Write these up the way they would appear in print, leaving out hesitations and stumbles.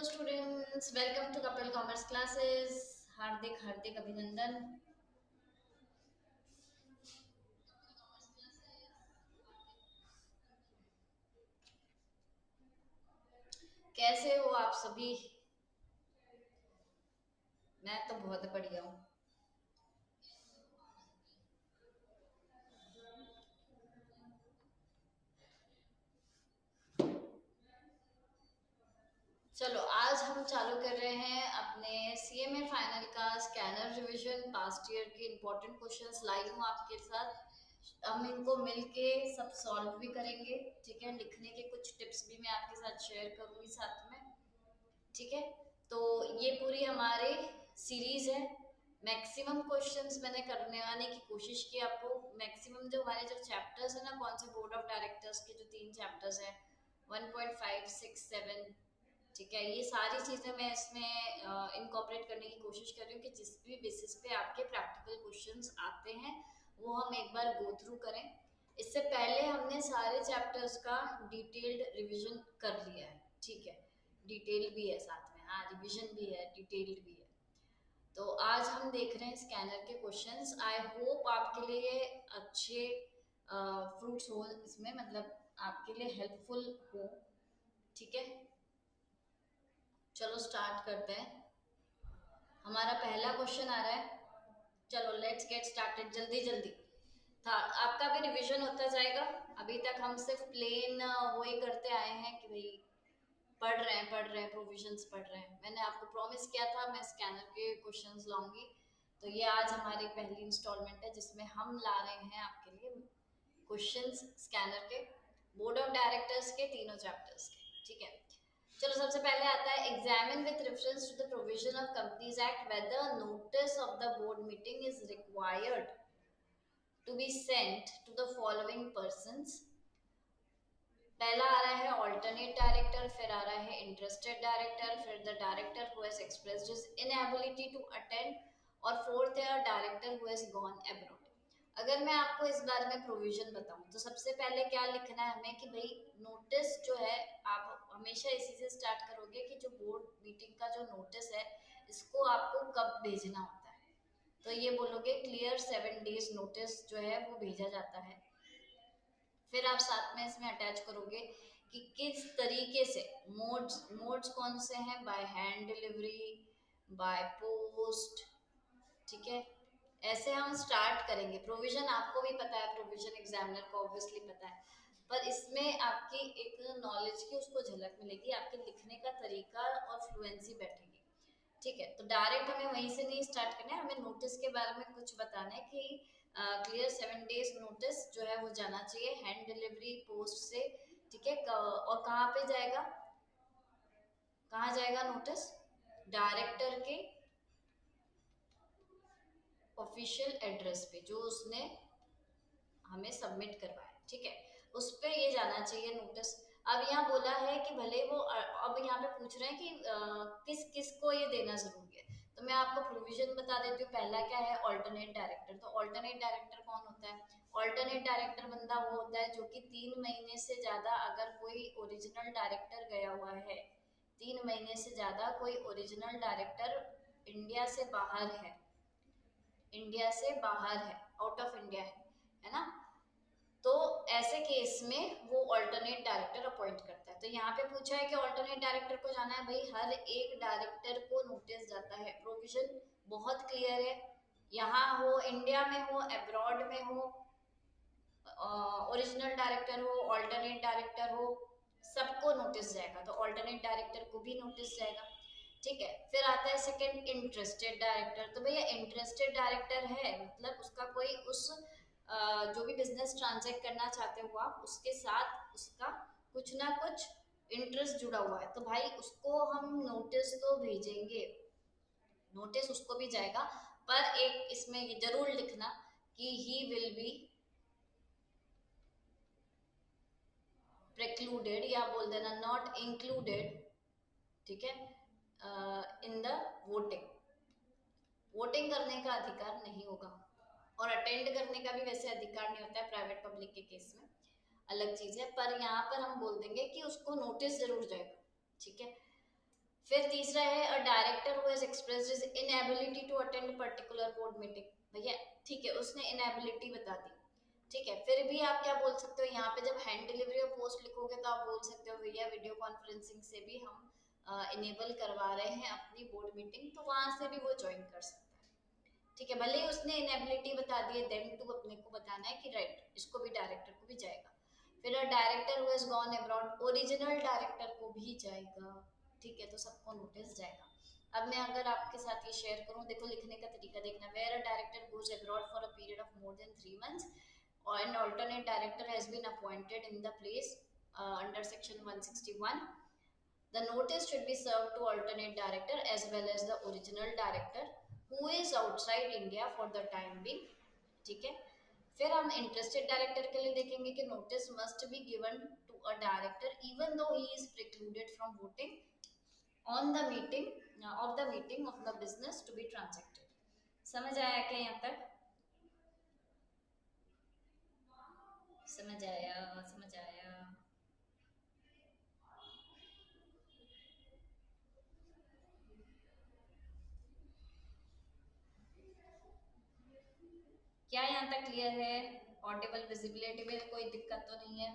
Students, welcome to Kapil Commerce Classes. हार्दिक हार्दिक अभिनंदन। कैसे हो आप सभी? मैं तो बहुत बढ़िया हूँ। चलो, आज हम चालू कर रहे हैं अपने सीएमए फाइनल का स्कैनर रिवीजन। पास्ट ईयर के इंपॉर्टेंट क्वेश्चंस लाई हूँ आपके साथ। हम इनको मिलके सब सॉल्व भी करेंगे। ठीक है, लिखने के कुछ टिप्स भी मैं आपके साथ शेयर करूंगी साथ में। ठीक है, तो ये पूरी हमारी सीरीज है। मैक्सिमम क्वेश्चंस मैंने करने आने की कोशिश की आपको। मैक्सिमम जो हमारे जो चैप्टर्स है ना, कौन से बोर्ड ऑफ डायरेक्टर्स के जो 3 चैप्टर्स हैं, 1.5, 6, 7। ठीक है, ये सारी चीजें मैं इसमें इनकॉर्पोरेट करने की कोशिश कर रही हूँ कि जिस भी बेसिस पे आपके प्रैक्टिकल क्वेश्चंस आते हैं वो हम एक बार गो थ्रू करें। इससे पहले हमने सारे चैप्टर्स का डिटेल्ड रिवीजन कर लिया है। ठीक है, डिटेल भी है साथ में, हाँ रिवीजन भी है, डिटेल्ड भी है। तो आज हम देख रहे हैं स्कैनर के क्वेश्चंस। आई होप आपके लिए अच्छे फ्रूट्स हो इसमें, मतलब आपके लिए हेल्पफुल हो। ठीक है, चलो स्टार्ट करते हैं। हमारा पहला क्वेश्चन आ रहा है। चलो लेट्स गेट स्टार्टेड, जल्दी जल्दी था। आपका भी रिवीजन होता जाएगा। अभी तक हम सिर्फ प्लेन वो ही करते आए हैं कि भाई पढ़ रहे हैं, प्रोविजंस पढ़ रहे हैं। मैंने आपको प्रॉमिस किया था मैं स्कैनर के क्वेश्चंस लाऊंगी। तो ये आज हमारी पहली इंस्टॉलमेंट है जिसमें हम ला रहे हैं आपके लिए क्वेश्चंस स्कैनर के, बोर्ड ऑफ डायरेक्टर्स के तीनों चैप्टर्स के। ठीक है, चलो सबसे पहले आता है examine with reference to the provision of companies act whether notice of the board meeting is required to be sent to the following persons. पहला आ रहा है ऑल्टरनेट डायरेक्टर, फिर आ रहा है इंटरेस्टेड डायरेक्टर, फिर the director who has expressed his inability to attend, और फोर्थ है director who has gone abroad. अगर मैं आपको इस बारे में प्रोविजन बताऊं तो सबसे पहले क्या लिखना है हमें कि भाई नोटिस जो है, आप हमेशा इसी से स्टार्ट करोगे कि जो बोर्ड मीटिंग का जो नोटिस है इसको आपको कब भेजना होता है। तो ये बोलोगे क्लियर 7 डेज नोटिस जो है वो भेजा जाता है। फिर आप साथ में इसमें अटैच करोगे कि किस तरीके से मोड्स मोड्स कौन से हैं, by hand delivery, by post. ठीक है, ऐसे हम स्टार्ट करेंगे। प्रोविजन आपको भी पता है, प्रोविजन एग्जामिनर को ऑब्वियसली पता है, पर इसमें आपकी एक नॉलेज की उसको झलक मिलेगी, आपके लिखने का तरीका और फ्लुएंसी बैठेगी। ठीक है, तो डायरेक्ट हमें वहीं से नहीं स्टार्ट करना है, हमें नोटिस के बारे में कुछ बताना है कि क्लियर 7 डेज नोटिस जो है वो जाना चाहिए हैंड डिलीवरी पोस्ट से। ठीक है, और कहाँ पे जाएगा, कहाँ जाएगा नोटिस? डायरेक्टर के ऑफिशियल एड्रेस पे जो उसने हमें सबमिट करवाया। ठीक है, उस पे ये जाना चाहिए नोटिस। अब यहाँ बोला है कि भले वो अब यहाँ पे पूछ रहे हैं कि किस किस को ये देना जरूरी है। तो मैं आपको प्रोविजन बता देती हूँ। पहला क्या है, ऑल्टरनेट डायरेक्टर। तो ऑल्टरनेट डायरेक्टर कौन होता है? ऑल्टरनेट डायरेक्टर बंदा वो होता है जो कि 3 महीने से ज्यादा, अगर कोई ओरिजिनल डायरेक्टर गया हुआ है, 3 महीने से ज्यादा कोई ओरिजिनल डायरेक्टर इंडिया से बाहर है, इंडिया से बाहर है, आउट ऑफ इंडिया है ना, तो ऐसे केस में वो ऑल्टरनेट डायरेक्टर अपॉइंट करता है। तो यहाँ पे पूछा है कि ऑल्टरनेट डायरेक्टर को जाना है, भाई हर एक डायरेक्टर को नोटिस जाता है। प्रोविजन बहुत क्लियर है, यहाँ हो इंडिया में हो अब्रॉड में हो, ओरिजिनल डायरेक्टर हो ऑल्टरनेट डायरेक्टर हो, सबको नोटिस जाएगा। तो ऑल्टरनेट डायरेक्टर को भी नोटिस जाएगा। ठीक है, फिर आता है सेकंड इंटरेस्टेड डायरेक्टर। तो भैया इंटरेस्टेड डायरेक्टर है मतलब उसका कोई उस जो भी बिजनेस ट्रांजैक्ट करना चाहते हो आप, उसके साथ उसका कुछ ना कुछ इंटरेस्ट जुड़ा हुआ है, तो भाई उसको हम नोटिस तो भेजेंगे, नोटिस उसको भी जाएगा। पर एक इसमें ये जरूर लिखना कि ही विल बी प्रेक्लूडेड, या बोल देना नॉट इंक्लूडेड। ठीक है, इन द वोटिंग, वोटिंग करने का अधिकार नहीं होगा, और अटेंड करने का भी वैसे अधिकार नहीं होता है प्राइवेट पब्लिक के केस में, अलग चीज है। पर यहाँ पर हम बोल देंगे कि उसको नोटिस जरूर जाएगा। ठीक है, फिर तीसरा है a director who has expressed his inability to attend particular board meeting. भैया ठीक है, उसने इनएबिलिटी बता दी, ठीक है, फिर भी आप क्या बोल सकते हो यहाँ पे, जब हैंड डिलीवरी और पोस्ट लिखोगे तो आप बोल सकते हो भैया वीडियो कॉन्फ्रेंसिंग से भी हम इनेबल करवा रहे हैं अपनी बोर्ड मीटिंग, तो वहां से भी वो ज्वाइन कर सकता है। ठीक है, भले ही उसने इनएबिलिटी बता दी है, देन टू अपने को बताना है कि राइट इसको भी, डायरेक्टर को भी जाएगा। फिर director who has gone abroad, original director को भी जाएगा। ठीक है, तो सबको नोटिस जाएगा। अब मैं अगर आपके साथ ये शेयर करूं, देखो लिखने का तरीका देखना, where a director goes abroad for a period of more than 3 months or an alternate director has been appointed in the place under section 161, the notice should be served to alternate director as well as the original director who is outside India for the time being। ठीक है, फिर हम interested director के लिए देखेंगे कि notice must be given to a director even though he is precluded from voting on the meeting of the business to be transacted. समझ आया क्या यहाँ तक? समझ आया, समझ आया। क्या यहाँ तक क्लियर है? ऑडिबल, विजिबिलिटी में कोई दिक्कत तो नहीं है?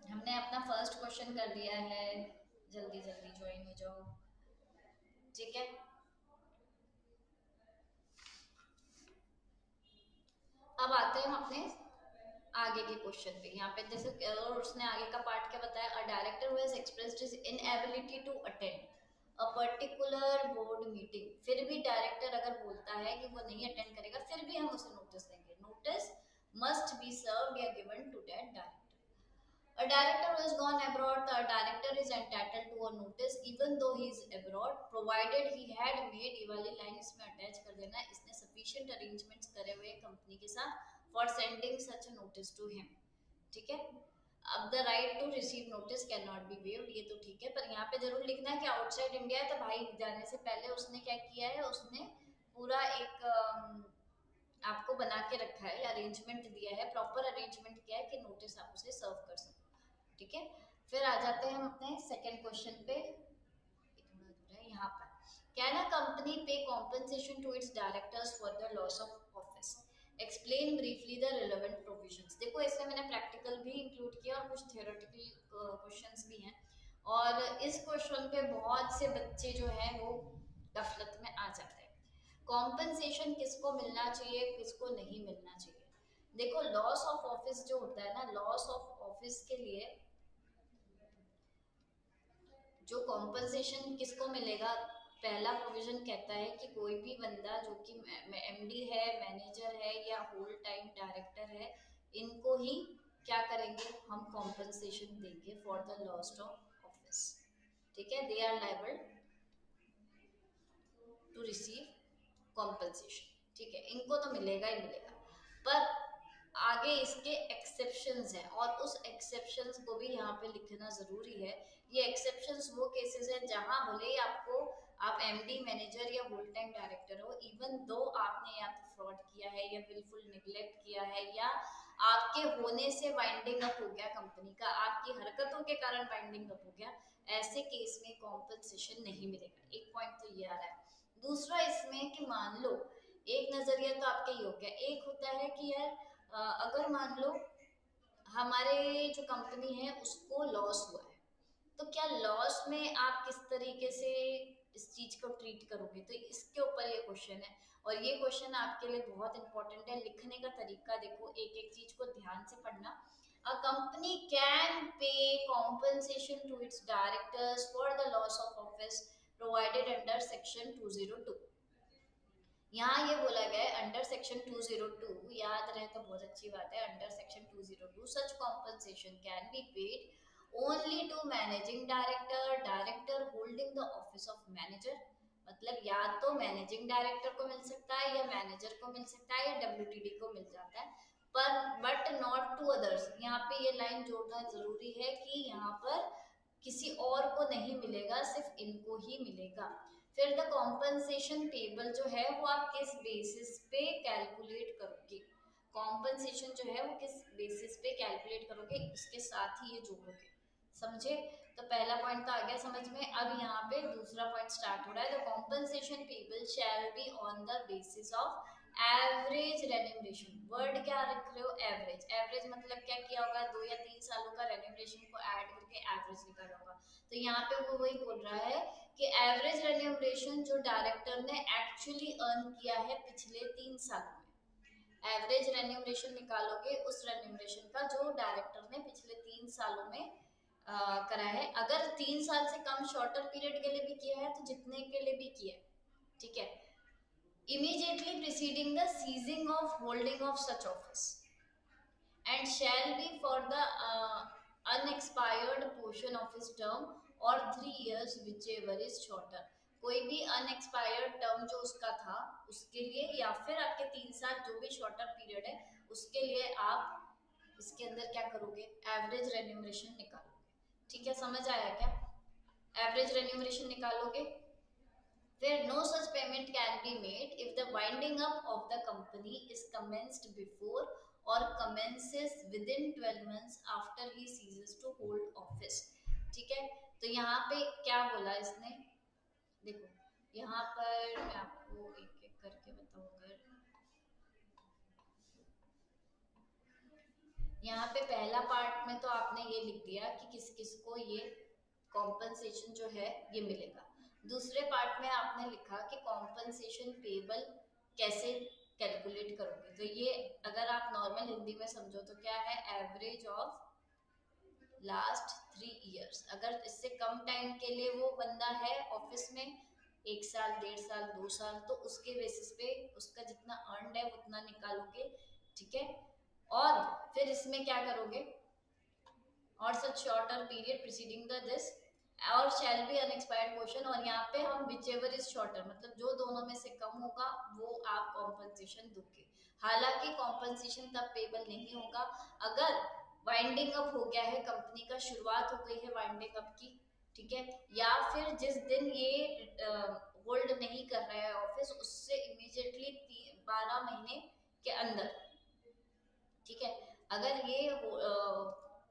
हमने अपना फर्स्ट क्वेश्चन कर लिया है, जल्दी जल्दी ज्वाइन हो जाओ। ठीक है, अब आते हैं हम अपने आगे के क्वेश्चन पे। यहाँ पे जैसे और उसने आगे का पार्ट क्या बताया, a director who has expressed his inability to attend a particular board meeting, फिर भी डायरेक्टर अगर बोलता है कि वो नहीं अटेंड करेगा, फिर भी हम उसे नोटिस देंगे। नोटिस मस्ट बी सर्व्ड या given to that director. A director who has gone abroad, the director is entitled to a notice even though he is abroad, provided he had made, ये वाली line इसमें attach कर देना, इसने sufficient arrangements करे हुए company के साथ for sending such a notice to him। ठीक है, अब the right to receive notice can not be waived, ये तो ठीक है, पर यहाँ पे जरूर लिखना है कि आउटसाइड इंडिया है, तो भाई जाने से पहले उसने क्या किया है, उसने पूरा एक आपको बना के रखा है, अरेंजमेंट दिया है, प्रॉपर अरेंजमेंट किया है कि नोटिस आप उसे सर्व कर सकते। ठीक है, फिर आ जाते हैं हम अपने सेकंड क्वेश्चन पे, थोड़ा दूर है यहाँ पर। Can a company pay compensation to its directors for the loss of office, explain briefly the relevant provisions. देखो इसमें मैंने प्रैक्टिकल भी इंक्लूड किया और कुछ थियोरेटिकल क्वेश्चंस भी हैं, और इस क्वेश्चन पे बहुत से बच्चे जो हैं वो गफलत में आ जाते हैं। कॉम्पेंसेशन किसको मिलना चाहिए, किसको नहीं मिलना चाहिए? देखो लॉस ऑफ ऑफिस जो होता है ना, लॉस ऑफ ऑफिस के लिए जो कॉम्पनसेशन किसको मिलेगा, पहला प्रोविजन कहता है कि कोई भी बंदा जो कि एमडी है, मैनेजर है या होल टाइम डायरेक्टर है, इनको ही क्या करेंगे, हम कॉम्पनसेशन देंगे for the loss of office. ठीक है, they are liable to receive compensation. ठीक है, इनको तो मिलेगा ही मिलेगा, पर आगे इसके एक्सेप्शंस हैं, और उस एक्सेप्शंस को भी यहाँ पे लिखना जरूरी है। ये एक्सेप्शंस वो केसेस हैं जहां भले ही आपको, आप एमडी, मैनेजर या होल टाइम डायरेक्टर हो, इवन दो आपने या तो फ्रॉड किया है या बिल्कुल निग्लेक्ट किया है या आपके होने से वाइंडिंग अप हो गया कंपनी का, आपकी हरकतों के कारण वाइंडिंग अप हो गया, ऐसे केस में कॉम्पनसेशन नहीं मिलेगा। एक पॉइंट तो ये आ रहा है। दूसरा इसमें कि मान लो, एक नजरिया तो आपके ये हो गया, एक होता है कि यार अगर मान लो हमारे जो कंपनी है उसको लॉस हुआ है, तो क्या लॉस में आप किस तरीके से इस चीज को ट्रीट करोगे, तो इसके ऊपर ये क्वेश्चन है। और ये क्वेश्चन आपके लिए बहुत इंपॉर्टेंट है, लिखने का तरीका देखो, एक एक चीज को ध्यान से पढ़ना। A company can pay compensation to its directors for the loss of office provided under section 202। यहाँ ये बोला गया है अंडर सेक्शन 202, याद रहे तो बहुत अच्छी बात है, under section 202 such compensation can be paid only to managing director, director holding the office of manager. मतलब या तो मैनेजिंग डायरेक्टर को मिल सकता है या मैनेजर को मिल सकता है या डब्ल्यूटीडी को मिल जाता है, पर बट नॉट टू अदर्स। यहाँ पे ये लाइन जोड़ना जरूरी है कि यहाँ पर किसी और को नहीं मिलेगा, सिर्फ इनको ही मिलेगा। फिर द कॉम्पनसेशन टेबल जो है वो आप किस बेसिस पे कैलकुलेट करोगे, कॉम्पनसेशन जो है वो किस बेसिस पे कैलकुलेट कैलकुलेट करोगे, इसके साथ ही ये जोड़ोगे। समझे? तो पहला पॉइंट तो आ गया समझ में। अब यहाँ पे दूसरा पॉइंट स्टार्ट हो रहा है। The compensation payable shall be on the basis of average remuneration. Word क्या रख रहे हो? एवरेज। एवरेज मतलब क्या किया होगा? 2 या 3 सालों का रेन्यूमरेशन को ऐड करके एवरेज निकाला होगा। तो यहाँ पे वो वही बोल रहा है कि एवरेज रेन्यूमरेशन जो डायरेक्टर ने एक्चुअली अर्न किया है पिछले 3 सालों में, एवरेज रेन्यूमरेशन निकालोगे उस रेन्यूमरेशन का जो डायरेक्टर ने पिछले 3 सालों में करा है। अगर 3 साल से कम शॉर्टर पीरियड के लिए भी किया है तो जितने के लिए भी किया है, ठीक है। Immediately preceding the seizing of holding of such office and shall be for the unexpired portion of his term or 3 years whichever is shorter। कोई भी अनएक्सपायर्ड टर्म जो उसका था उसके लिए, या फिर आपके 3 साल जो भी शॉर्टर पीरियड है उसके लिए आप इसके अंदर क्या करोगे? एवरेज रेन्यूमरेशन निकालोगे। ठीक है, समझ आया क्या? एवरेज रेन्यूमरेशन निकालोगे। Where no such payment can be made if the winding up of the company is commenced before or commences within 12 months after he ceases to hold office। ठीक है, तो यहाँ पे क्या बोला इसने? देखो यहाँ पर मैं आपको एक एक करके बताऊँ। अगर यहाँ पे पहला पार्ट में तो आपने ये लिख दिया कि किस किस को ये कॉम्पनसेशन जो है ये मिलेगा। दूसरे पार्ट में आपने लिखा कि कॉम्पनसेशन पेबल कैसे कैलकुलेट करोगे। तो ये अगर आप नॉर्मल हिंदी में समझो तो क्या है? Average of last 3 years. अगर इससे कम टाइम के लिए वो बंदा है ऑफिस में, 1 साल, 1.5 साल, 2 साल, तो उसके बेसिस पे उसका जितना अर्नड है उतना निकालोगे। ठीक है, और फिर इसमें क्या करोगे? और such shorter period preceding the this और शैल बी अनएक्सपायर्ड पोर्शन, और यहाँ पे हम विचेवर इज शॉर्टर मतलब जो दोनों में से कम होगा वो आप कॉम्पनसेशन दोगे। हालांकि कॉम्पनसेशन तब पेबल नहीं होगा अगर वाइंडिंग अप हो गया है, कंपनी का शुरुआत हो गई है वाइंडिंग अप की, ठीक है, या फिर जिस दिन ये होल्ड नहीं कर रहा है ऑफिस उससे इमीडिएटली 12 महीने के अंदर। ठीक है, अगर ये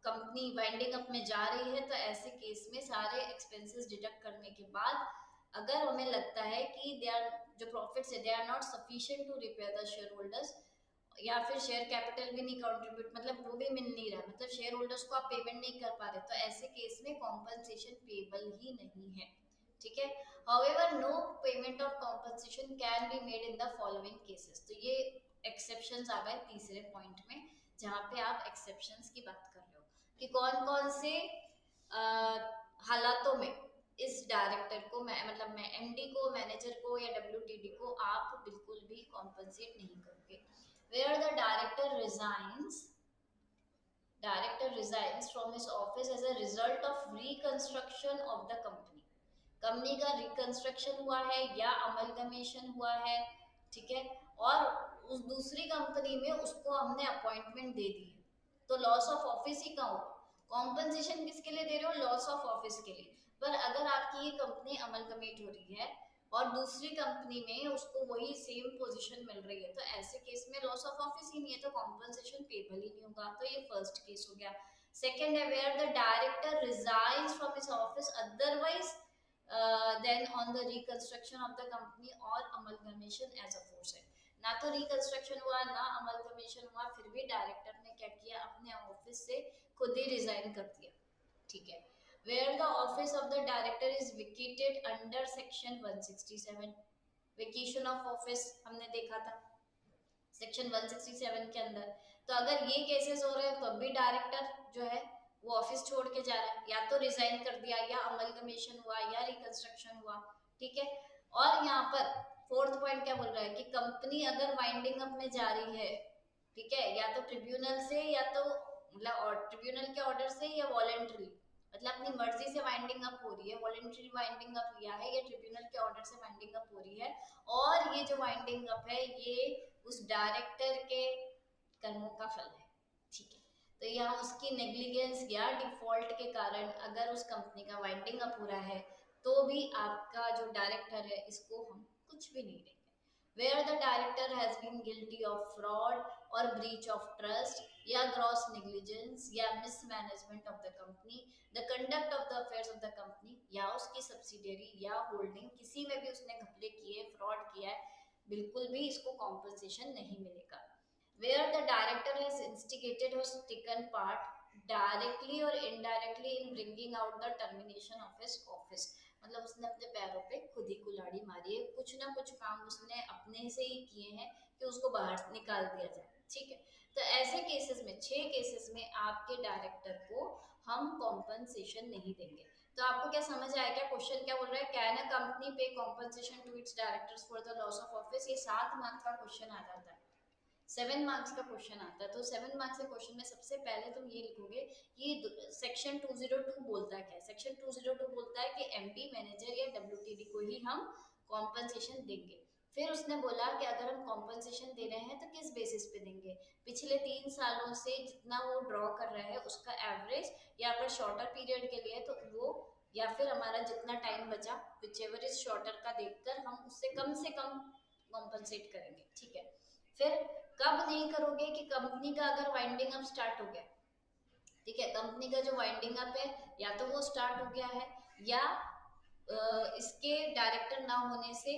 कंपनी वाइंडिंग अप में जा रही है तो ऐसे केस में सारे एक्सपेंसेस डिडक्ट करने के बाद अगर हमें लगता है कि दे आर जो प्रॉफिट्स है they are not sufficient to repair the shareholders, या फिर शेयर कैपिटल भी नहीं कंट्रीब्यूट मतलब वो भी मिल नहीं रहा, मतलब शेयर होल्डर्स को आप पेमेंट नहीं कर पा रहे, तो ऐसे केस में कॉम्पनसेशन पेबल ही नहीं है। ठीक है, however no payment of compensation can be made in the following cases. तो ये एक्सेप्शंस आ गए तीसरे पॉइंट में, जहाँ पे आप एक्सेप्शंस की बात कर रहे हो कि कौन कौन से हालातों में इस डायरेक्टर को मतलब मैं एमडी को, मैनेजर को या डब्ल्यूटीडी को आप बिल्कुल भी कॉम्पनसेट नहीं करोगे। Where the director resigns from his office as a result of reconstruction of the company. Company का रिकंस्ट्रक्शन हुआ है या अमलगमेशन हुआ है, ठीक है, और उस दूसरी कंपनी में उसको हमने अपॉइंटमेंट दे दी है, तो लॉस ऑफ ऑफिस ही का होगा। कॉम्पनसेशन किसके लिए दे रहे हो? लॉस ऑफ ऑफिस के लिए। पर अगर आपकी ये कंपनी अमलगमेट हो रही है और दूसरी कंपनी में उसको वही सेम पोजीशन मिल रही है, तो ऐसे केस में लॉस ऑफ ऑफिस ही नहीं है तो कॉम्पनसेशन पेबल ही नहीं होगा। तो ये फर्स्ट केस हो गया। सेकेंड है where the director resigns from his office otherwise than on the reconstruction of the company और अमलगमेशन एज अफोरसेड। ना तो रिकंस्ट्रक्शन हुआ ना अमलगमेशन हुआ, फिर भी डायरेक्टर ने क्या किया? अपने ऑफिस से खुद ही रिजाइन कर दिया। ठीक है, where the office of the director is vacated under section 167। Vacation of office हमने देखा था सेक्शन 167 के अंदर। तो अगर ये केसेस हो रहे हैं तो भी डायरेक्टर जो है वो ऑफिस छोड़ के जा रहा है, या तो रिजाइन कर दिया या अमलगमेशन हुआ या रिकंस्ट्रक्शन हुआ। ठीक है, और यहाँ पर फोर्थ पॉइंट क्या बोल रहा है कि कंपनी अगर वाइंडिंग अप में जा रही है, ठीक है, या तो ट्रिब्यूनल से या तो मतलब ट्रिब्यूनल के ऑर्डर से या वॉलेंट्री, मतलब अपनी मर्जी से वाइंडिंग अप हो रही है, वॉलेंट्री वाइंडिंग अप लिया है या ट्रिब्यूनल के ऑर्डर से वाइंडिंग अप हो रही है, और ये जो वाइंडिंग अप है ये उस डायरेक्टर के कर्मों का फल है। ठीक है, तो यहाँ उसकी नेग्लिजेंस या डिफॉल्ट के कारण अगर उस कंपनी का वाइंडिंग अप हो रहा है तो भी आपका जो डायरेक्टर है इसको हम कुछ भी नहीं देंगे। Where the director has been guilty of fraud or breach of trust या gross negligence नेग्लिजेंस या mismanagement of the company, the conduct of the affairs of the company, या उसकी सब्सिडियरी या होल्डिंग किसी में भी उसने घपले किए, फ्रॉड किया है, बिल्कुल भी इसको कॉम्पनसेशन नहीं मिलेगा। Where the director has instigated or taken part directly or indirectly in bringing out the termination of his office, मतलब उसने अपने पैरों पे खुद ही कुल्हाड़ी मारी है, कुछ ना कुछ काम उसने अपने से ही किए हैं कि उसको बाहर निकाल दिया जाए। ठीक है, तो ऐसे केसेस में 6 केसेस में आपके डायरेक्टर को हम कॉम्पनसेशन नहीं देंगे। तो आपको क्या समझ आया? क्या क्वेश्चन क्या बोल रहा है? Can a company pay compensation to its directors for the loss of office? ये 7 मार्क्स का क्वेश्चन आ जाता है, 7 मार्क्स का क्वेश्चन आता है। तो 7 मार्क्स के क्वेश्चन में सबसे पहले तुम ये लिखोगे कि सेक्शन 202 बोलता है क्या? सेक्शन 202 बोलता है कि एमडी, मैनेजर या डब्ल्यूटीडी को ही हम कॉम्पनसेशन देंगे। फिर उसने बोला कि अगर हम कॉम्पनसेशन दे रहे हैं तो किस बेसिस पे देंगे? पिछले 3 सालों से जितना वो ड्रॉ कर रहा है उसका एवरेज, या अगर शॉर्टर पीरियड के लिए तो वो, या फिर हमारा जितना टाइम बचा विचएवर इज शॉर्टर का देखकर हम उससे कम कॉम्पनसेट करेंगे। ठीक है, फिर कब नहीं करोगे? कि कंपनी का अगर वाइंडिंग अप स्टार्ट हो गया, ठीक है, कंपनी का जो वाइंडिंग अप है या तो वो स्टार्ट हो गया है, या इसके डायरेक्टर ना होने से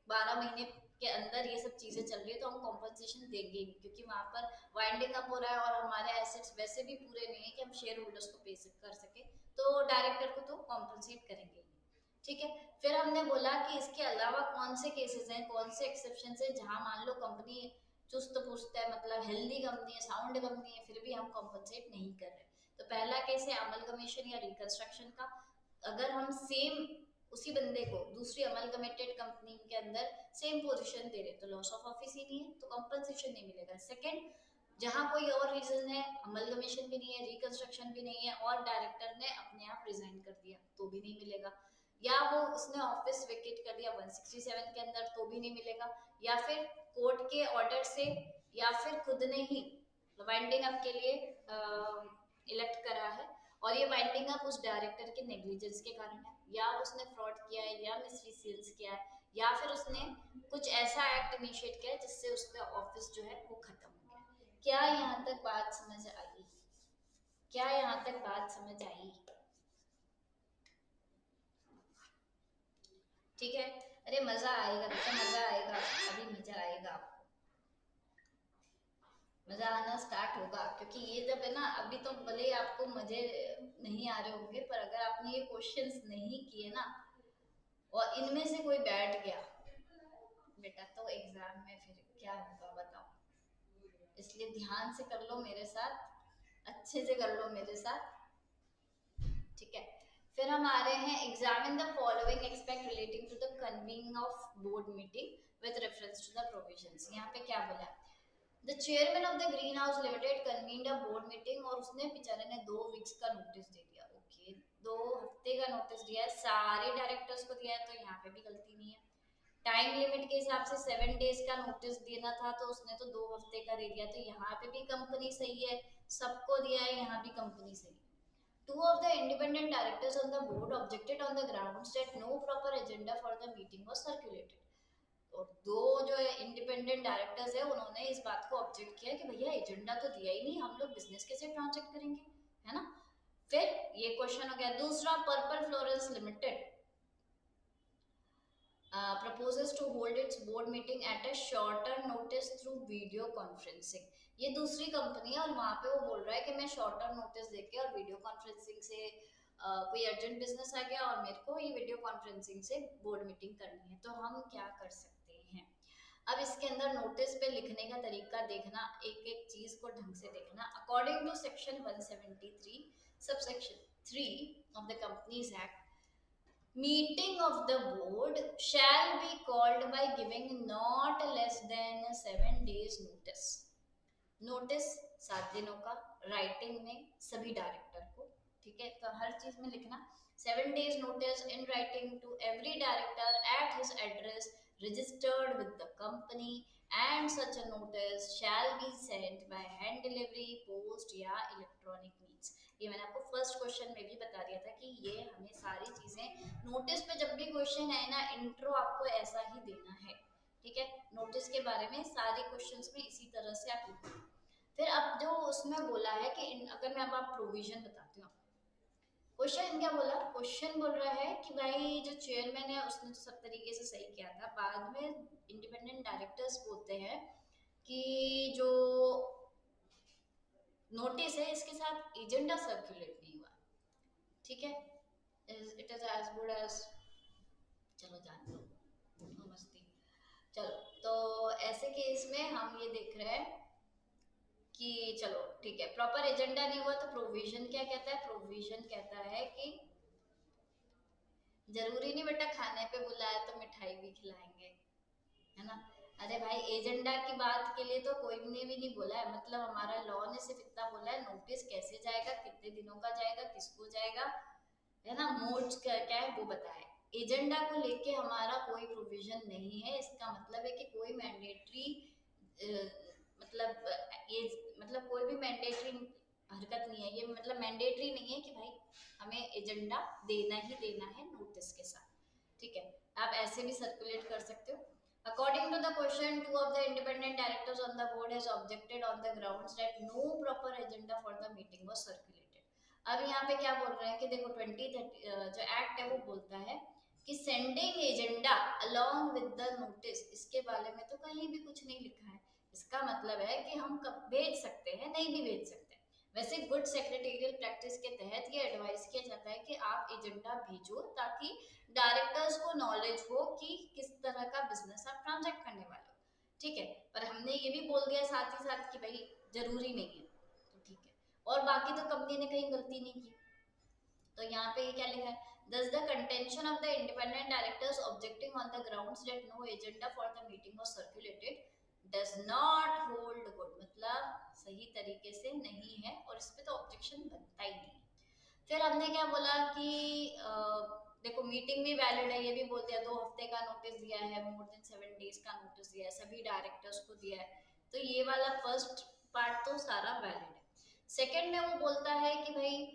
12 महीने के अंदर ये सब चीजें चल रही है, तो हम कॉम्पनसेशन देंगे, क्योंकि वहां पर वाइंडिंग अप हो रहा है और हमारे एसेट्स वैसे भी पूरे नहीं है कि हम शेयर होल्डर्स को पे कर सके, तो डायरेक्टर को तो कॉम्पनसेट करेंगे। ठीक है, फिर हमने बोला कि इसके अलावा कौन से केसेस हैं, कौन से एक्सेप्शन है जहां मान लो कंपनी चुस्त पुस्त है, मतलब हेल्दी कंपनी है, साउंड कंपनी है, फिर भी हम कॉम्पनसेट नहीं कर रहे। तो पहला केस है अमलगमेशन या रिकंस्ट्रक्शन का। अगर हम सेम उसी बंदे को दूसरी अमलगमेटेड कंपनी के अंदर सेम पोजीशन दे रहे तो लॉस ऑफ ऑफिस ही नहीं है, तो कॉम्पनसेशन नहीं मिलेगा। सेकंड, जहां कोई और रीजन है, अमलगमेशन भी नहीं है, रिकंस्ट्रक्शन भी नहीं है, और डायरेक्टर ने अपने आप रिजाइन कर दिया, तो भी नहीं मिलेगा। या वो उसने ऑफिस वेकेट कर दिया 167 के अंदर, तो भी नहीं मिलेगा। या फिर कोर्ट के ऑर्डर से, या फिर खुद ने ही वाइंडिंग अप के लिए इलेक्ट करा है, और ये वाइंडिंग अप उस डायरेक्टर के नेग्लिजेंस के कारण है, या उसने फ्रॉड किया है, या मिसरीसेल्स किया है, या फिर उसने कुछ ऐसा एक्ट इनिशिएट किया है जिससे उसका ऑफिस जो है वो खत्म हो गया। क्या यहाँ तक बात समझ आई? क्या यहाँ तक बात समझ आई? ठीक है, अरे मजा आएगा बेटा, मजा आएगा, अभी मजा आएगा आपको, मजा आना स्टार्ट होगा, क्योंकि ये जब है ना, अभी तो भले ही आपको मजे नहीं आ रहे होंगे, पर अगर आपने ये क्वेश्चंस नहीं किए ना और इनमें से कोई बैठ गया बेटा, तो एग्जाम में फिर क्या होगा बताओ। इसलिए ध्यान से कर लो मेरे साथ, अच्छे से कर लो मेरे साथ। ठीक है, फिर हम आ रहे हैं examine the following expect relating to the convening of board meeting with reference to the provisions. यहाँ पे क्या बोला? The chairman of the Green House Limited convened a board meeting, और उसने बेचारे ने 2 वीक्स का नोटिस दे दिया। ओके, 2 हफ्ते का नोटिस दिया है, सारे डायरेक्टर्स को दिया है, तो यहाँ पे भी गलती नहीं है। टाइम लिमिट के हिसाब से 7 डेज का नोटिस देना था, तो उसने तो 2 हफ्ते का दे दिया, तो यहाँ पे भी कंपनी सही है, सबको दिया है, यहाँ भी कंपनी सही है। Two of the independent directors on the board objected on the grounds that no proper agenda for the meeting was circulated. और 2 जो इंडिपेंडेंट डायरेक्टर्स है उन्होंने इस बात को ऑब्जेक्ट किया कि भैया एजेंडा तो दिया ही नहीं, हम लोग बिजनेस कैसे ट्रांसैक्ट करेंगे, है ना। फिर ये क्वेश्चन हो गया। दूसरा, purple Florence limited proposes to hold its board meeting at a shorter notice through video conferencing। ये दूसरी कंपनी है और वहां पे वो बोल रहा है कि मैं शॉर्टर नोटिस देके और वीडियो कॉन्फ्रेंसिंग से कोई अर्जेंट बिजनेस आ गया और मेरे को ये वीडियो कॉन्फ्रेंसिंग से बोर्ड मीटिंग करनी है, तो हम क्या कर सकते हैं। अब इसके अंदर नोटिस पे लिखने का तरीका देखना, एक एक चीज को ढंग से देखना। According to section 173 subsection 3 of the companies Act, meeting of the board shall be called by giving not less than 7 days notice। Notice 7 दिनों का, राइटिंग में सभी डायरेक्टर को, ठीक है, तो हर चीज में लिखना 7 days notice in writing to every director at his address registered with the company, and such a notice shall be sent by hand delivery, post या electronic means। ये मैंने आपको फर्स्ट क्वेश्चन में भी बता दिया था कि ये हमें सारी चीजें नोटिस पे, जब भी क्वेश्चन है ना, इंट्रो आपको ऐसा ही देना है, ठीक है। नोटिस के बारे में सारे क्वेश्चंस में इसी तरह से आप लिखो। फिर अब जो उसमें बोला है कि अगर मैं अब आप प्रोविजन बताती हूँ, क्वेश्चन क्या बोला, क्वेश्चन बोल रहा है कि भाई जो चेयरमैन है उसने तो सब तरीके से सही किया था, बाद में इंडिपेंडेंट डायरेक्टर्स बोलते हैं कि जो नोटिस है इसके साथ एजेंडा सर्कुलेट नहीं हुआ, ठीक है, it is as good as, चलो जान लो, नो मस्ती। चलो, तो ऐसे केस में हम ये देख रहे हैं कि चलो ठीक है, प्रॉपर एजेंडा नहीं हुआ तो प्रोविजन क्या कहता है, प्रोविजन कहता है कि जरूरी नहीं बेटा खाने पे बुलाया तो मिठाई भी खिलाएंगे, है ना। अरे भाई, एजेंडा की बात के लिए तो कोई ने भी नहीं बोला है, मतलब हमारा लॉ ने सिर्फ इतना बोला है नोटिस कैसे जाएगा, कितने दिनों का जाएगा, किसको जाएगा, है ना, मोड्स क्या है वो बताए। एजेंडा को लेके हमारा कोई प्रोविजन नहीं है, इसका मतलब है कि कोई मैंडेटरी मतलब ये मतलब कोई भी मैंडेटरी हरकत नहीं है ये, मतलब मैंडेटरी नहीं है कि भाई हमें एजेंडा देना ही देना है नोटिस के साथ, ठीक है। आप ऐसे भी सर्कुलेट कर सकते हो। According to the question, two of the independent directors on the board has objected on the grounds that no proper agenda for the meeting was circulated. अब यहाँ पे क्या बोल रहे हैं कि देखो 2030 जो एक्ट है वो बोलता है कि sending agenda along with the notice, इसके बारे में तो कहीं भी कुछ नहीं लिखा है। इसका मतलब है कि हम कब भेज सकते हैं, नहीं भी भेज सकते। वैसे गुड सेक्रेटेरियल प्रैक्टिस के तहत ये एडवाइस किया जाता है कि आप एजेंडा भेजो ताकि डायरेक्टर्स को नॉलेज हो कि किस तरह का बिजनेस आप ट्रांजैक्ट करने वाले हो, ठीक है। पर हमने ये भी बोल दिया साथ ही साथ कि भाई जरूरी नहीं है, तो ठीक है। और बाकी तो कंपनी ने कहीं गलती नहीं की, तो यहाँ पे ये क्या लिखा है, thus the contention of the independent directors objecting on the grounds that no agenda for the meeting was circulated does not hold good, मतलब सही तरीके से नहीं है और इस पे तो ऑब्जेक्शन बनता ही नहीं। फिर हमने क्या बोला कि देखो मीटिंग भी वैलिड है, ये भी बोल दिया, 2 हफ्ते का नोटिस दिया है, मोर देन 7 डेज का नोटिस दिया है, सभी डायरेक्टर्स को दिया है, तो ये वाला फर्स्ट पार्ट तो सारा वैलिड है। सेकंड में वो बोलता है कि भाई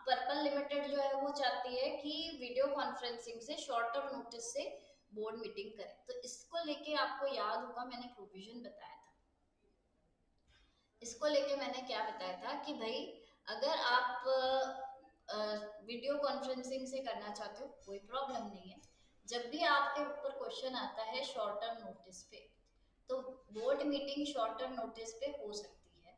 पर्पल लिमिटेड जो है वो चाहती है कि वीडियो कॉन्फ्रेंसिंग से शॉर्टर नोटिस से बोर्ड मीटिंग करें, तो इसको लेके आपको याद होगा मैंने प्रोविजन बताया था, इसको लेके मैंने क्या बताया था कि भाई अगर आप वीडियो कॉन्फ्रेंसिंग से करना चाहते हो कोई प्रॉब्लम नहीं है, जब भी आपके ऊपर क्वेश्चन आता है शॉर्ट टर्म नोटिस पे, तो board meeting short term notice पे हो सकती है।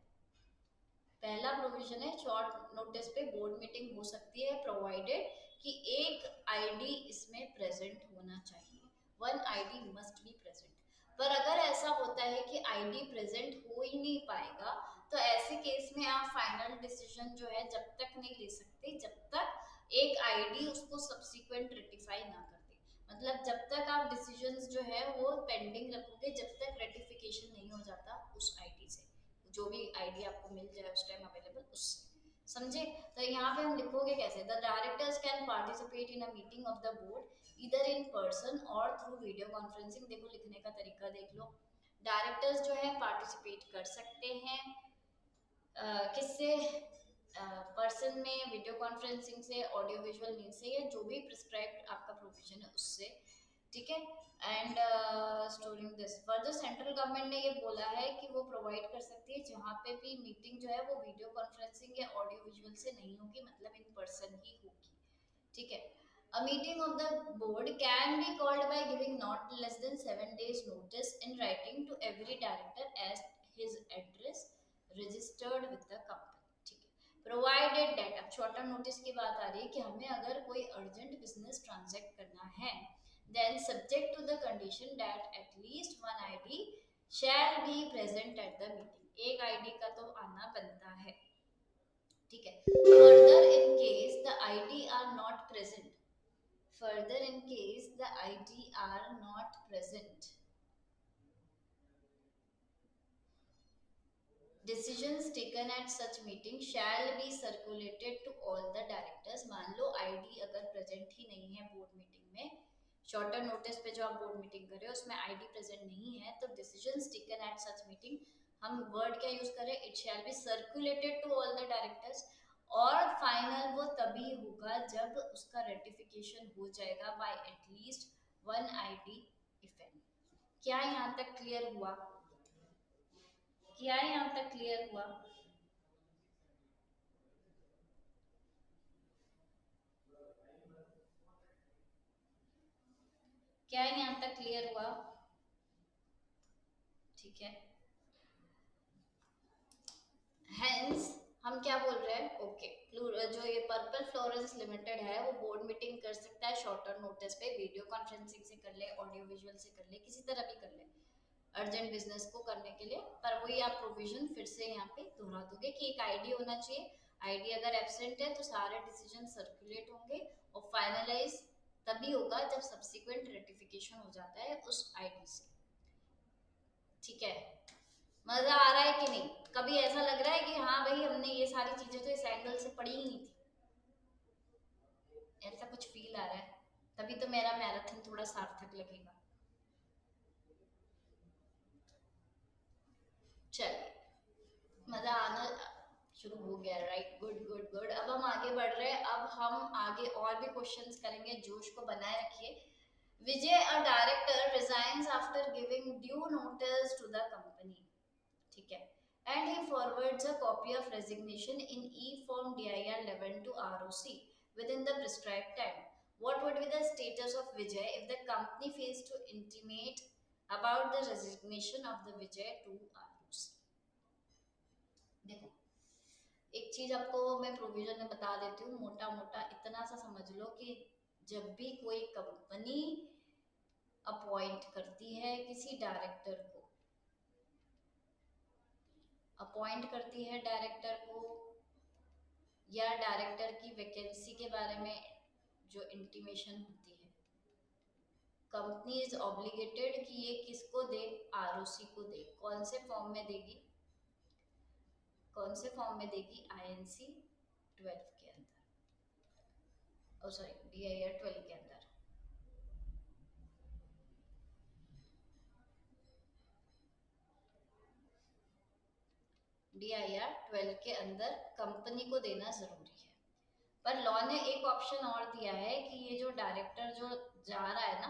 पहला प्रोविजन है शॉर्ट नोटिस पे बोर्ड मीटिंग हो सकती है प्रोवाइडेड कि एक आईडी इसमें प्रेजेंट होना चाहिए, 1 आईडी मस्ट बी प्रेजेंट। पर अगर ऐसा होता है कि आईडी प्रेजेंट हो ही नहीं पाएगा, तो ऐसे केस में आप फाइनल डिसीजन जो है जब तक नहीं ले सकते जब तक एक आईडी उसको सब्सिक्वेंट रेटिफाई ना कर दे, मतलब जब तक आप डिसीजंस जो है वो पेंडिंग रखोगे जब तक रेटिफिकेशन नहीं हो जाता उस आईडी से, जो भी आईडी आपको मिल जाए उस टाइम अवेलेबल उससे, समझे। तो यहाँ पे हम लिखोगे कैसे, the directors can participate in a meeting of the board इधर इन पर्सन और थ्रू वीडियो कॉन्फ्रेंसिंग, देखो लिखने का तरीका देख लो, डायरेक्टर्स जो है पार्टिसिपेट कर सकते हैं किससे, पर्सन में, वीडियो कॉन्फ्रेंसिंग से, ऑडियो विजुअल मीन से, या जो भी प्रिस्क्राइब आपका प्रोविजन है उससे, ठीक है। And storing this further central government ने ये बोला है कि वो प्रोवाइड कर सकती है जहाँ पे भी मीटिंग जो है वो वीडियो कॉन्फ्रेंसिंग या ऑडियो विजुअल से नहीं होगी, मतलब इन पर्सन ही होगी, ठीक है। A meeting of the board can be called by giving not less than 7 days notice in writing to every director as his address registered with the company, ठीक है। Provided that, अब short term notice की बात आ रही है कि हमें अगर कोई अर्जेंट बिजनेस ट्रांजैक्ट करना है, then subject to the condition that at least 1 ID shall be present at the meeting, एक आईडी का तो आना बनता है, ठीक है। Further in case the ID are not present, further in case the ID are not present, decisions taken at such meeting shall be circulated to all the directors। मान लो ID अगर प्रेजेंट ही नहीं है बोर्ड मीटिंग में, shorter notice पे जो आप board meeting कर रहे हो उसमें आईडी प्रेजेंट नहीं है, तो decisions taken at such meeting, हम वर्ड क्या यूज करें, it shall be circulated to all the directors, और फाइनल वो तभी होगा जब उसका रेटिफिकेशन हो जाएगा by at least 1 ID if any. क्या यहाँ तक क्लियर हुआ? क्या यहाँ तक क्लियर हुआ? क्या यहाँ तक क्लियर हुआ? ठीक है। हेंस हम क्या बोल रहे हैं? ओके, जो ये पर्पल फ्लोरेंस लिमिटेड है वो बोर्ड मीटिंग कर सकता है शॉर्टर नोटिस पे, वीडियो कॉन्फ्रेंसिंग से कर ले, ऑडियो विजुअल से कर ले, किसी तरह भी कर ले अर्जेंट बिजनेस को करने के लिए। पर वही आप प्रोविजन फिर से यहाँ पे दोहरा दोगे कि एक आईडी होना चाहिए। आईडी अगर एब्सेंट है तो सारे डिसीजन सर्कुलेट होंगे और फाइनलाइज तभी होगा जब सब्सिक्वेंट रेटिफिकेशन हो जाता है उस आईडी से। ठीक है, मजा आ रहा है कि नहीं? कभी ऐसा लग रहा है कि हाँ भाई हमने ये सारी चीजें तो इस एंगल से पढ़ी ही नहीं थी, ऐसा कुछ फील आ रहा है? तभी तो मेरा मैराथन थोड़ा सार्थक लगेगा। चलिए, मजा आना शुरू हो गया, राइट? Good good good. अब हम आगे बढ़ रहे हैं। अब हम आगे और भी क्वेश्चंस करेंगे, जोश को बनाए रखिए। Vijay, a director resigns after giving due notice to the company, ठीक है, and he forwards a copy of resignation in e-form dir 11 to ROC within the prescribed time. What would be the status of Vijay if the company fails to intimate about the resignation of the Vijay to ROC? देखो, एक चीज आपको मैं provision में बता देती हूँ, मोटा मोटा इतना सा समझ लो कि जब भी कोई कंपनी अपॉइंट करती है किसी डायरेक्टर को, अपॉइंट करती है डायरेक्टर को, या डायरेक्टर की वैकेंसी के बारे में जो इंटीमेशन होती है, कंपनी इज ऑब्लिगेटेड कि ये किसको दे? आरओसी को दे। कौन से फॉर्म में देगी? कौन से फॉर्म में देगी? आईएनसी 12 के अंदर, ओ सॉरी डीआईआर 12 के अंदर। डीआईआर 12 के अंदर कंपनी को देना जरूरी है। पर लॉ ने एक ऑप्शन और दिया है कि ये जो डायरेक्टर जो जा रहा है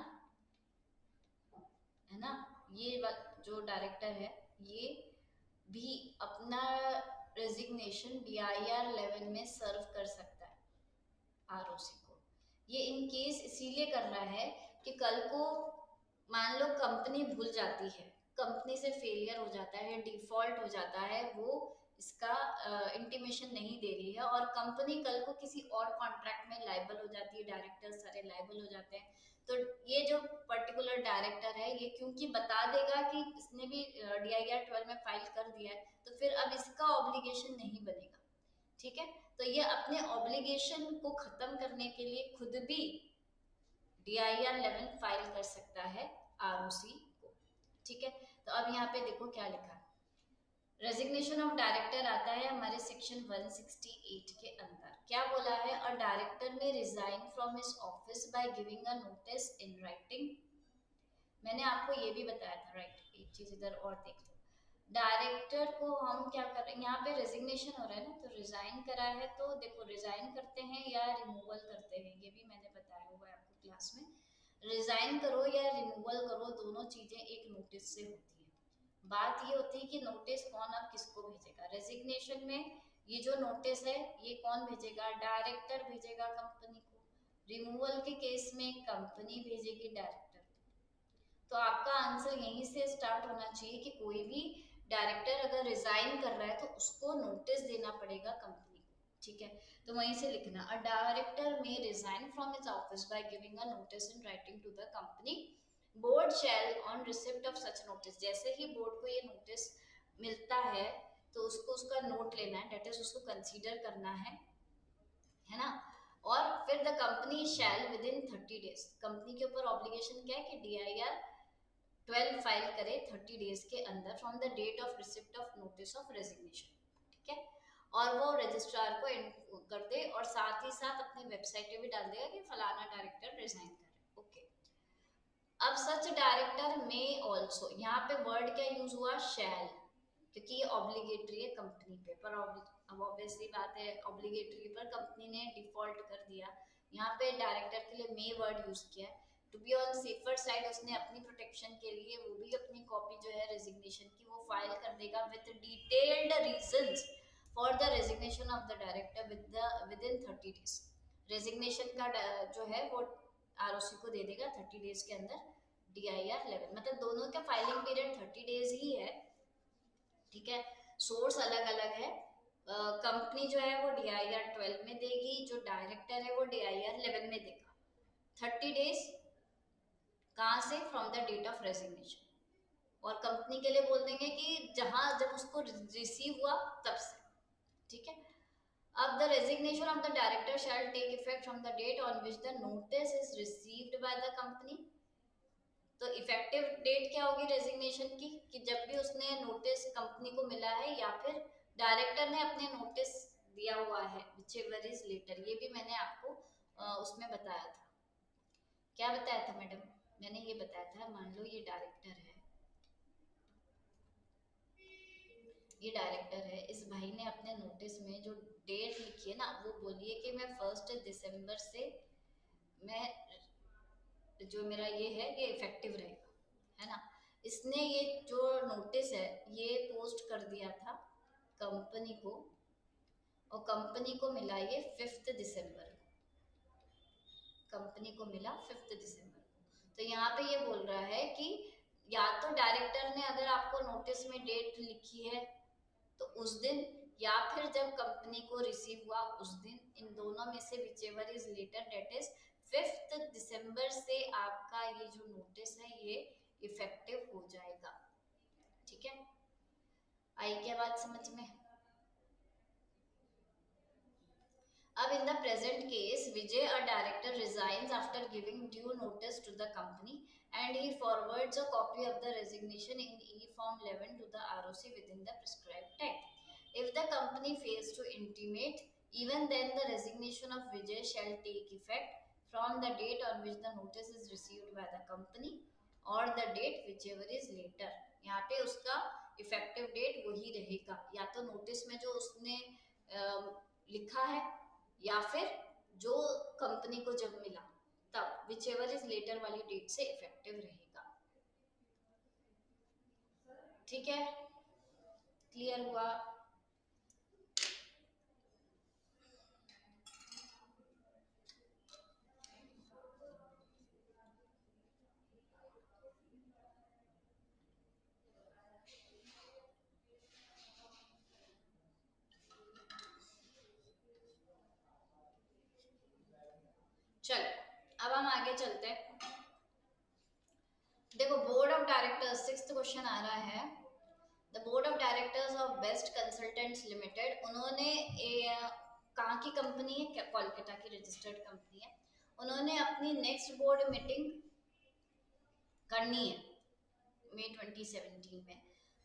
ना, ये जो डायरेक्टर है ये भी अपना रेजिग्नेशन डीआईआर 11 में सर्व कर सकता है आरओसी को। ये इन केस इसीलिए कर रहा है कि कल को मान लो कंपनी भूल जाती है, कंपनी से फेलियर हो जाता है, डिफॉल्ट हो जाता है, वो इसका इंटीमेशन नहीं दे रही है और कंपनी कल को किसी और कॉन्ट्रैक्ट में लाइबल हो जाती है, डायरेक्टर सारे लाइबल हो जाते हैं, तो ये जो पर्टिकुलर डायरेक्टर है ये क्योंकि बता देगा कि इसने भी डीआईआर 12 में फाइल कर दिया है, तो फिर अब इसका ऑब्लिगेशन नहीं बनेगा। ठीक है, तो ये अपने ऑब्लिगेशन को खत्म करने के लिए खुद भी डीआईआर 11 फाइल कर सकता है आरओसी को। ठीक है, तो अब यहाँ पे देखो क्या लिखा है, रेजिग्नेशन ऑफ डायरेक्टर आता है हमारे सेक्शन 168 के अंदर। क्या बोला है? A director may resign from his office by giving a notice in writing. मैंने आपको ये भी बताया था, राइट? एक चीज इधर और देख लो, डायरेक्टर को हम क्या कर रहे हैं, यहाँ पे रेजिग्नेशन हो रहा है ना, तो रिजाइन करा है, तो देखो रिजाइन करते हैं या रिमूवल करते हैं, ये भी मैंने बताया हुआ है आपको क्लास में। रिजाइन करो या रिमूवल करो, दोनों चीजें एक नोटिस से होती है। बात ये होती है कि नोटिस कौन अब किसको भेजेगा। रेजिग्नेशन में ये जो नोटिस है ये कौन भेजेगा? डायरेक्टर भेजेगा कंपनी को। रिमूवल के केस में कंपनी भेजेगी डायरेक्टर को। तो आपका आंसर यहीं से स्टार्ट होना चाहिए कि कोई भी डायरेक्टर अगर रिजाइन कर रहा है तो उसको नोटिस देना पड़ेगा कंपनी को। ठीक है, तो वहीं से लिखना, a director may resign from his office by giving a notice in writing to the company, board shall on receipt of such notice. जैसे ही बोर्ड को ये नोटिस मिलता है तो उसको उसका नोट लेना है, डेट इज उसको कंसीडर करना है ना। और फिर the company shell with in 30 days, company के ऊपर ऑब्लिगेशन क्या है कि डीआईआर 12 फाइल करे 30 डेज के अंदर from the date of receipt of notice of resignation. ठीक है, और वो रजिस्ट्रार को कर दे और साथ ही साथ अपनी वेबसाइट पे भी डाल देगा कि फलाना डायरेक्टर रिजाइन कर रहे हैं। ओके, अब सच डायरेक्टर में ऑल्सो, यहाँ पे वर्ड क्या यूज हुआ? शैल, क्योंकि ये ऑब्लिगेटरी है कंपनी पे। पर अब ऑब्वियसली बात है ऑब्लिगेटरी पर कंपनी ने डिफॉल्ट कर दिया, यहाँ पे डायरेक्टर के लिए मे वर्ड यूज किया है। To be on safer side उसने अपनी प्रोटेक्शन के लिए वो भी अपनी कॉपी जो है रेजिग्नेशन की वो फाइल कर देगा with detailed reasons for the resignation of the director with in 30 days। Resignation का जो है वो आरओसी को दे देगा 30 days के अंदर। DIR 11 मतलब दोनों का फाइलिंग पीरियड 30 days ही है, ठीक है। सोर्स अलग अलग है। कंपनी जो है वो DIR 12 में देगी, जो डायरेक्टर है वो DIR 11 में देगा। 30 days कहाँ से? From the date of resignation. और कंपनी के लिए बोल देंगे कि जहां जब उसको रिसीव हुआ तब से, ठीक है। अब the resignation of the director shall take effect from the date on which the notice is received by the company. तो इफेक्टिव डेट क्या होगी रेजिग्नेशन की? कि जब भी उसने नोटिस कंपनी को मिला है या फिर डायरेक्टर ने अपने नोटिस दिया हुआ है, whichever is later। ये भी मैंने आपको उसमें बताया था। क्या बताया था मैडम? मैंने ये बताया था, मान लो ये डायरेक्टर है, ये डायरेक्टर है, इस भाई ने अपने नोटिस में जो डेट लिखी है ना वो बोलिए कि मैं 1 दिसंबर से मैं जो मेरा ये है ये इफेक्टिव रहेगा, है ना। इसने ये जो नोटिस है ये पोस्ट कर दिया था कंपनी को, और कंपनी को मिला ये 5 दिसंबर को, कंपनी को मिला 5 दिसंबर को। तो यहाँ पे ये बोल रहा है कि या तो डायरेक्टर ने अगर आपको नोटिस में डेट लिखी है तो उस दिन, या फिर जब कंपनी को रिसीव हुआ उस दिन, इन दोनों में से whichever is later, date is 5 दिसंबर से आपका ये जो नोटिस है ये इफेक्टिव हो जाएगा, ठीक है। आई क्या बात समझ में? अब in the present case, Vijay, a director, resigns after giving due notice to the company, and he forwards a copy of the resignation in e-form 11 to the ROC within the prescribed time. If the company fails to intimate, even then the resignation of Vijay shall take effect from the date on which the notice is received by the company or the date whichever is later। यहाँ पे उसका effective date वही रहेगा, या तो notice में जो उसने लिखा है या फिर जो कंपनी को जब मिला तब, विच एवर इज लेटर वाली डेट से इफेक्टिव रहेगा, ठीक है। क्लियर हुआ? चल अब हम आगे चलते हैं। देखो board of directors, 6th question आ रहा है। The board of directors of best consultants limited, उन्होंने कहाँ की कंपनी है? कोलकाता की रजिस्टर्ड कंपनी है। उन्होंने अपनी नेक्स्ट बोर्ड मीटिंग करनी है मई 2017 में।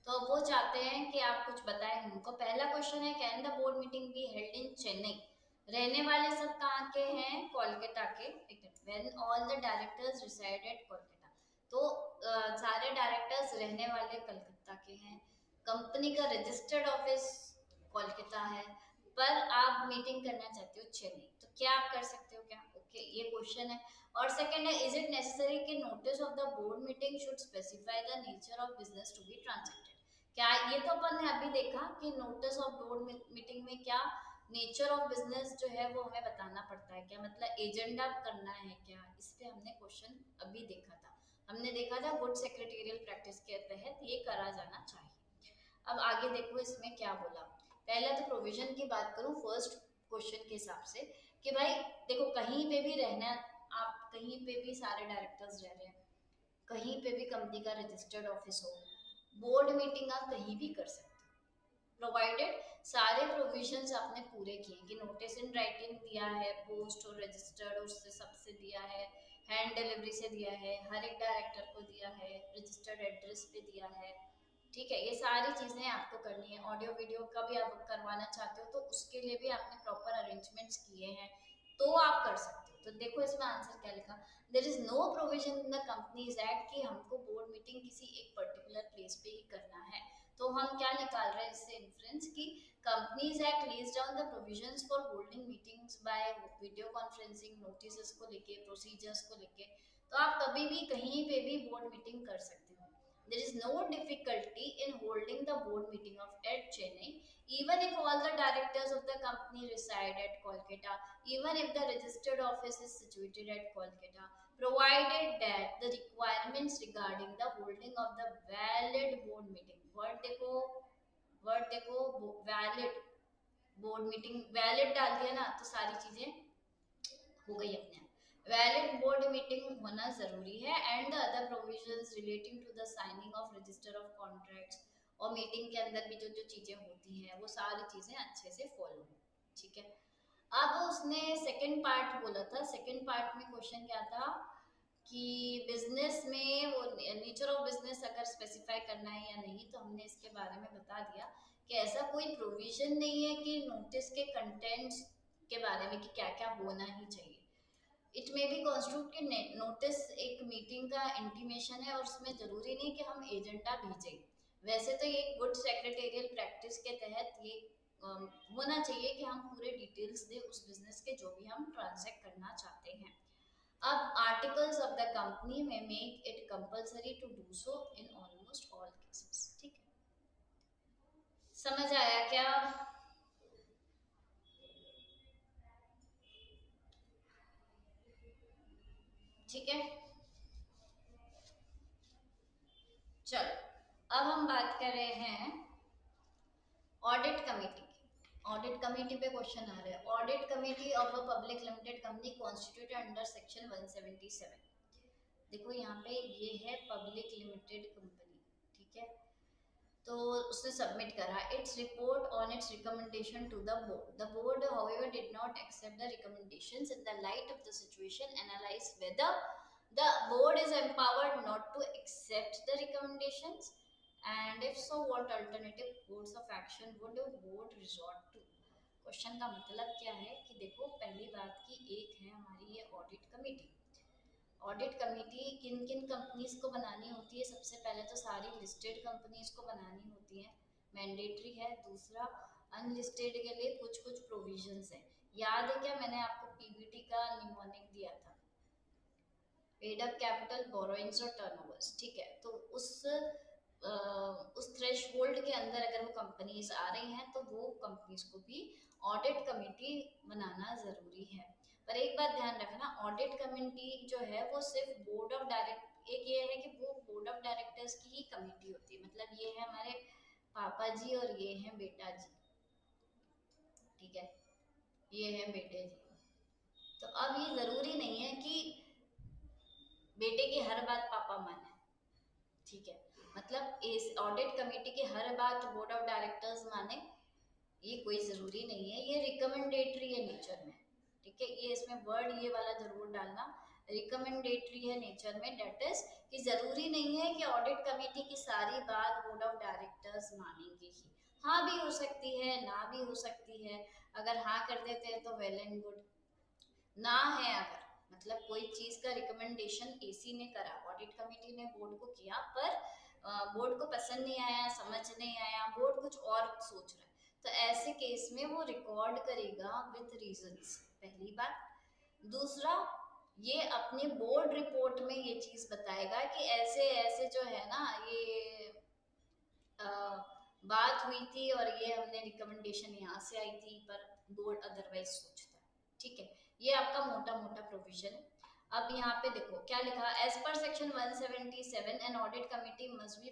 तो वो चाहते हैं कि आप कुछ बताएं उनको। पहला क्वेश्चन है, can the board meeting be held in Chennai? रहने वाले सब कहाँ के हैं? कोलकाता के। When all the directors reside at Kolkata, तो सारे डायरेक्टर्स रहने वाले कलकत्ता के हैं। कंपनी का रजिस्टर्ड ऑफिस कोलकाता है, पर आप मीटिंग करना चाहते हो चेन्नई, तो क्या आप कर सकते हो क्या? ओके, ये क्वेश्चन है। और सेकंड है, इज इट नेसेसरी कि notice of the board meeting should specify the nature of business to be transacted? क्या ये तो अपन ने अभी देखा कि नोटिस ऑफ बोर्ड मीटिंग में क्या नेचर ऑफ बिजनेस जो है वो हमें बताना पड़ता है, क्या मतलब एजेंडा करना है क्या, इस पे हमने क्वेश्चन अभी देखा था। हमने देखा था गुड सेक्रेटेरियल प्रैक्टिस के तहत ये करा जाना चाहिए। अब आगे देखो इसमें क्या बोला। पहले तो प्रोविजन की बात करूं फर्स्ट क्वेश्चन के हिसाब से, कि भाई देखो कहीं पे भी रहना, आप कहीं पे भी सारे डायरेक्टर्स रह रहे हैं, कहीं पे भी कंपनी का रजिस्टर्ड ऑफिस हो, बोर्ड मीटिंग आप कहीं भी कर सकते हो, प्रोवाइडेड सारे प्रोविजंस आपने पूरे किए कि नोटिस इन राइटिंग दिया है, पोस्ट और रजिस्टर्ड उससे सबसे दिया है, हैंड डिलीवरी से दिया है, हर एक डायरेक्टर को दिया है, रजिस्टर्ड एड्रेस पे दिया है, ठीक है। ये सारी चीजें आपको करनी है। ऑडियो वीडियो का भी आप करवाना चाहते हो तो उसके लिए भी आपने प्रॉपर अरेंजमेंट्स किए हैं, तो आप कर सकते हो। तो देखो इसमें आंसर क्या लिखा, there is no provision in the companies Act कि हमको बोर्ड मीटिंग किसी एक पर्टिकुलर प्लेस पे ही करना है। तो हम क्या निकाल रहे हैं इससे इन्फ्रेंस की, Companies Act lays down the provisions for holding meetings by video conferencing, notice को लेके, प्रोसीजर्स को लेके। तो आप कभी भी कहीं पे भी बोर्ड मीटिंग कर सकते हो. There is no difficulty in holding the board meeting of at Chennai, even if all the directors of the company reside at Kolkata, even if the registered office is situated at Kolkata, provided that the requirements regarding the holding of the valid board meeting. Word देखो valid. Board meeting valid डाल दिया ना तो सारी चीजें हो गई अपने आप. वैलिड बोर्ड मीटिंग होना जरूरी है and the other provisions relating to the signing of register of contracts. और मीटिंग के अंदर भी जो जो चीजें होती हैं वो सारी चीजें अच्छे से फॉलो हो. ठीक है. अब उसने सेकंड पार्ट बोला था. सेकंड पार्ट में क्वेश्चन क्या था कि बिजनेस में वो नेचर ऑफ बिजनेस अगर स्पेसिफाई करना है या नहीं, तो हमने इसके बारे में बता दिया कि ऐसा कोई प्रोविजन नहीं है कि नोटिस के कंटेंट्स के बारे में कि क्या क्या होना ही चाहिए. इट मे बी कॉन्स्टिट्यूट कि नोटिस एक मीटिंग का इंटीमेशन है और उसमें जरूरी नहीं कि हम एजेंडा भेजें. वैसे तो ये गुड सेक्रेटेरियल प्रैक्टिस के तहत ये होना चाहिए कि हम पूरे डिटेल्स दें उस बिजनेस के जो भी हम ट्रांजैक्ट करना चाहते हैं. अब articles of the company may make it compulsory to do so in almost all cases. ठीक है. समझ आया क्या? ठीक है. चलो अब हम बात कर रहे हैं ऑडिट कमेटी की. ऑडिट कमेटी पे क्वेश्चन आ रहा है. Audit committee of a public limited company constituted under section 177. देखो यहाँ पे ये है पब्लिक लिमिटेड कंपनी. ठीक है. तो उसने सबमिट करा its report on its recommendation to the board. The board however did not accept the recommendations in the light of the situation, analyze whether the board is empowered not to accept the recommendations, and if so what alternative course of action would the board resort to. Question का मतलब क्या है कि देखो पहली बात की एक है हमारी ये ऑडिट कमेटी. ऑडिट कमेटी किन किन कंपनीज को बनानी होती है? सबसे पहले तो सारी लिस्टेड कंपनीज को बनानी होती है, मैंडेटरी है. दूसरा अनलिस्टेड के लिए कुछ कुछ प्रोविजंस हैं. याद है क्या मैंने आपको पीबीटी का निमोनिक दिया था? पेड अप कैपिटल, बोरोइंग्स और टर्नओवर्स. ठीक है. तो उस थ्रेशहोल्ड के अंदर अगर वो कंपनीज आ रही हैं तो वो कंपनीज को भी ऑडिट कमेटी बनाना जरूरी है. पर एक बात ध्यान रखना, ऑडिट कमेटी जो है वो सिर्फ बोर्ड ऑफ डायरेक्ट एक ये है कि वो बोर्ड ऑफ डायरेक्टर्स की ही कमेटी होती है. मतलब ये है हमारे पापा जी और ये है बेटा जी. ठीक है. ये है बेटे जी. तो अब ये जरूरी नहीं है कि बेटे की हर बात पापा माने. ठीक है. मतलब इस ऑडिट कमेटी की हर बात बोर्ड ऑफ डायरेक्टर्स माने ये कोई जरूरी नहीं है. ये रिकमेंडेटरी है नेचर में. ठीक है. ये इसमें वर्ड ये वाला जरूर डालना, रिकमेंडेटरी है नेचर में. डेट इज कि जरूरी नहीं है कि ऑडिट कमेटी की सारी बात बोर्ड ऑफ डायरेक्टर्स मानेंगे ही. हाँ भी हो सकती है, ना भी हो सकती है. अगर हाँ कर देते हैं तो वेल एंड गुड. ना है अगर मतलब कोई चीज का रिकमेंडेशन एसी ने करा, ऑडिट कमेटी ने बोर्ड को किया, पर बोर्ड को पसंद नहीं आया, समझ नहीं आया, बोर्ड कुछ और सोच रहा है, तो ऐसे केस में वो रिकॉर्ड करेगा विथ रीजंस. पहली बात. दूसरा, ये अपने बोर्ड रिपोर्ट में ये चीज बताएगा कि ऐसे ऐसे जो है ना ये बात हुई थी और ये हमने रिकमेंडेशन यहाँ से आई थी पर बोर्ड अदरवाइज सोचता है. ठीक है. ये आपका मोटा मोटा प्रोविजन है. अब यहाँ पे देखो क्या लिखा. As per section 177 an audit committee must be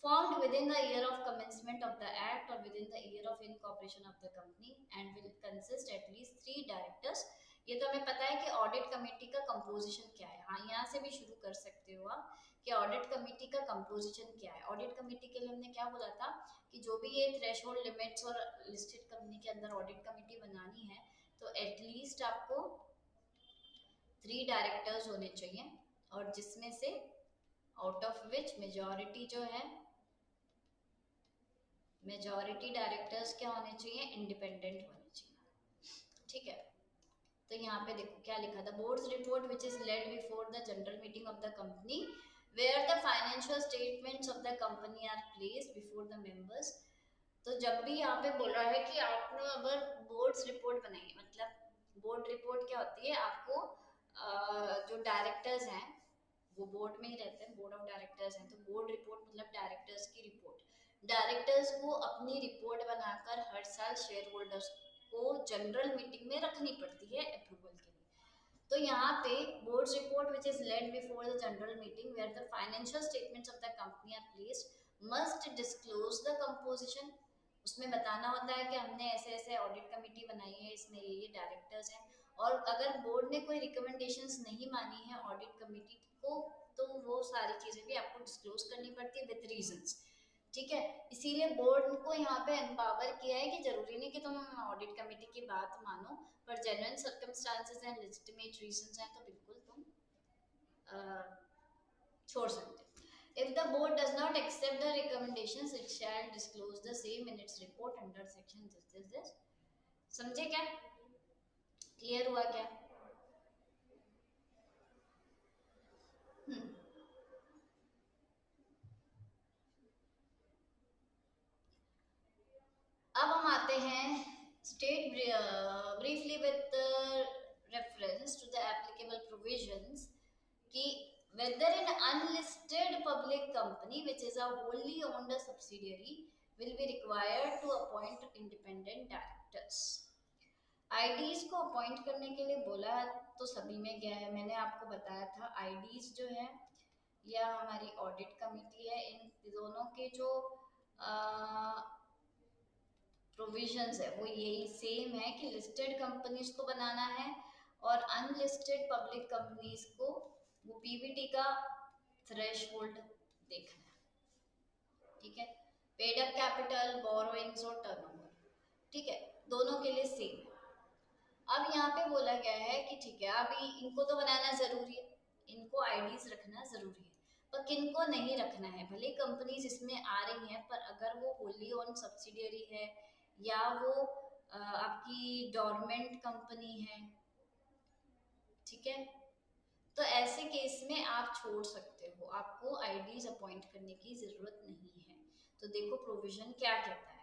formed within the year of commencement of the act or within the year of incorporation of the company and will consist at least 3 directors. ये तो हमें पता है कि audit committee का composition क्या है. हाँ यहाँ से भी शुरू कर सकते हो आप कि ऑडिट कमेटी का कंपोजिशन क्या है. ऑडिट कमेटी के लिए हमने क्या बोला था कि जो भी ये थ्रेशहोल्ड लिमिट्स और लिस्टेड कंपनी के अंदर ऑडिट कमेटी बनानी है तो एटलीस्ट आपको 3 डायरेक्टर्स होने चाहिए और जिसमें से आउट ऑफ विच मेजॉरिटी जो है मेजॉरिटी डायरेक्टर्स क्या होने चाहिए? इंडिपेंडेंट होने चाहिए. ठीक है. तो यहाँ पे देखो क्या लिखा था. Board's report which is laid before the general meeting of the company where the financial statements of the company are placed before the members. तो जब भी यहाँ पे बोल रहा है कि आपने अगर बोर्ड्स रिपोर्ट बनाई, मतलब बोर्ड रिपोर्ट क्या होती है, आपको जो डायरेक्टर्स हैं वो बोर्ड में ही रहते हैं, बोर्ड ऑफ डायरेक्टर्स हैं, तो बोर्ड रिपोर्ट मतलब डायरेक्टर्स की रिपोर्ट। डायरेक्टर्स को अपनी रिपोर्ट बनाकर हर साल शेयर होल्डर्स को जनरल मीटिंग में रखनी पड़ती है अप्रूवल के लिए। तो यहाँ पे board report which is laid before the general meeting where the financial statements of the company are placed must disclose the composition. उसमें बताना होता है कि हमने ऐसे ऐसे ऑडिट कमेटी बनाई है, इसमें ये डायरेक्टर्स हैं, और अगर बोर्ड ने कोई रिकमेंडेशंस नहीं मानी है ऑडिट कमेटी को तो वो सारी चीजें भी आपको डिस्क्लोज करनी पड़ती है विद रीजंस। ठीक है, इसीलिए बोर्ड को यहाँ पे एम्पावर किया है कि जरूरी नहीं कि तुम ऑडिट कमेटी की बात मानो, पर genuine circumstances and legitimate reasons हैं तो बिल्कुल तुम छोड़ सकते हो। If the board does not accept the recommendations, it shall disclose the same in its report under section this. समझे क्या? क्लियर हुआ क्या? अब हम आते हैं state briefly with reference to the applicable provisions कि whether an unlisted public company which is a wholly owned subsidiary will be required to appoint independent directors। IDs को अपॉइंट करने के लिए बोला तो सभी में गया है, मैंने आपको बताया था आईडीज जो है या हमारी ऑडिट कमेटी है, इन दोनों के जो प्रोविजंस है वो यही सेम है कि लिस्टेड कंपनीज को बनाना है और अनलिस्टेड पब्लिक कंपनीज को वो पीवीटी का थ्रेशहोल्ड देखना है। ठीक है, पेड अप कैपिटल, बोरोइंग्स और टर्नओवर, ठीक है, दोनों के लिए सेम है। अब यहाँ पे बोला गया है कि ठीक है अभी इनको तो बनाना जरूरी है, इनको आईडीज रखना जरूरी है, पर किनको नहीं रखना है। भले कंपनीज इसमें आ रही हैं पर अगर वो होली ओन सब्सिडियरी है या वो आपकी डोरमेंट कंपनी है, ठीक है, तो ऐसे केस में आप छोड़ सकते हो, आपको आईडीज अपॉइंट करने की जरूरत नहीं है। तो देखो प्रोविजन क्या कहता है,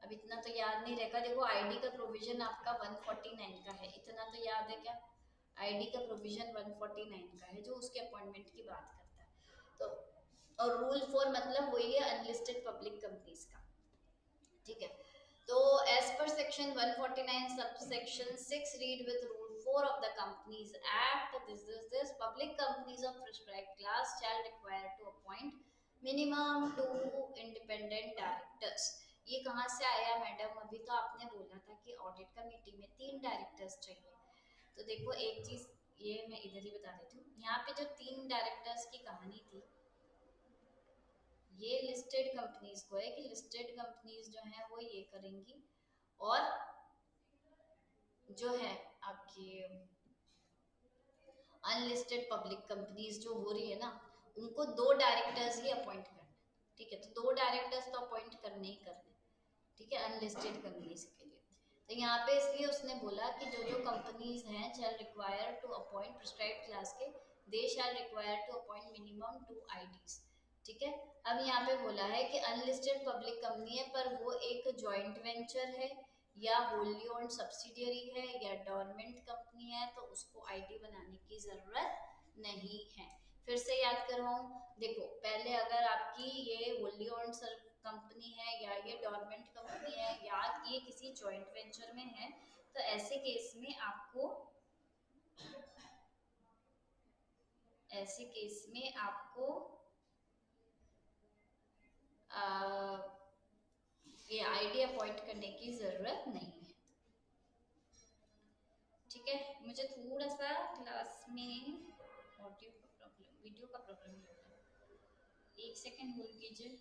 अब इतना तो याद नहीं रहेगा। देखो आईडी का प्रोविजन आपका 149 का है, इतना तो याद है क्या? आईडी का प्रोविजन 149 का है जो उसके अपॉइंटमेंट की बात करता है। तो और रूल 4 मतलब वही है अनलिस्टेड पब्लिक कंपनीज का। ठीक है, तो as per section 149 subsection 6 read with rule 4 of the Companies Act, this public companies of prescribed class shall require to appoint minimum 2 independent directors। ये कहाँ से आया मैडम? अभी तो आपने बोला था कि ऑडिट कमेटी में 3 डायरेक्टर्स चाहिए। तो देखो एक चीज ये मैं इधर ही बता देती हूँ, यहाँ पे जो 3 डायरेक्टर्स की कहानी थी ये लिस्टेड कंपनीज को है कि लिस्टेड कंपनीज जो है वो ये करेंगी, और जो है आपकी अनलिस्टेड पब्लिक कंपनीज जो हो रही है ना उनको 2 डायरेक्टर्स ही अपॉइंट करना। ठीक है, तो 2 डायरेक्टर्स तो अपॉइंट करने ही करने, ठीक है, अनलिस्टेड कंपनीज के लिए। तो यहाँ पे इसलिए उसने बोला कि जो जो कंपनीज हैं shall require to appoint prescribed class के, they shall require to appoint minimum 2 IDs. ठीक है, अब यहाँ पे बोला है कि अनलिस्टेड पब्लिक कंपनी है पर वो एक जॉइंट वेंचर है या होली ओन्ड सब्सिडियरी है या डोरमेंट कंपनी है तो उसको आईडी बनाने की जरूरत नहीं है। फिर से याद करवाऊं, देखो पहले अगर आपकी ये होली ओन्ड कंपनी है या ये डोरमेंट कंपनी है या ये किसी जॉइंट वेंचर में है तो ऐसे केस में आपको ये आईडी अपॉइंट करने की जरूरत नहीं है। ठीक है, मुझे थोड़ा सा क्लास में ऑडियो का प्रॉब्लम, वीडियो का प्रॉब्लम लग रहा है, एक सेकेंड होल्ड कीजिए।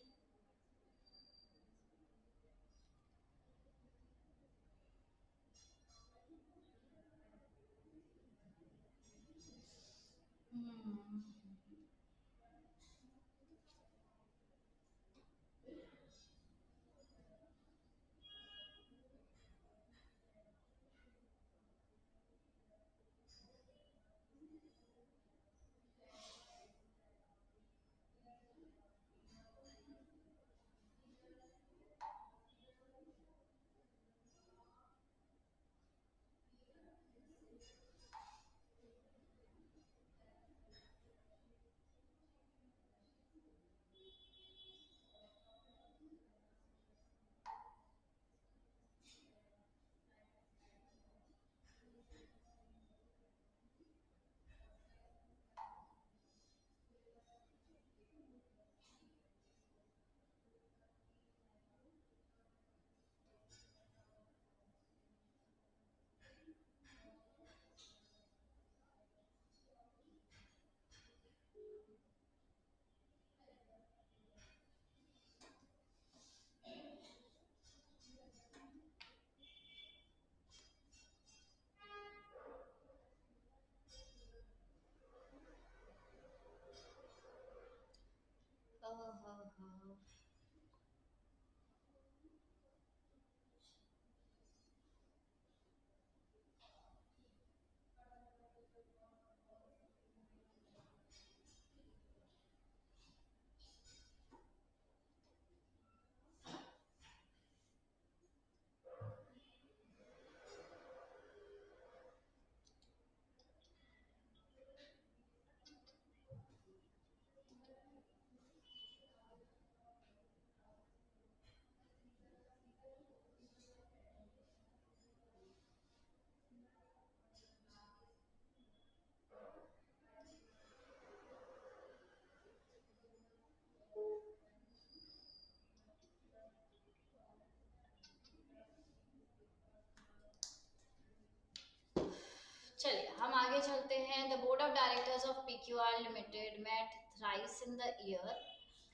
चलिए हम आगे चलते हैं। The board of directors of PQR limited met thrice in the year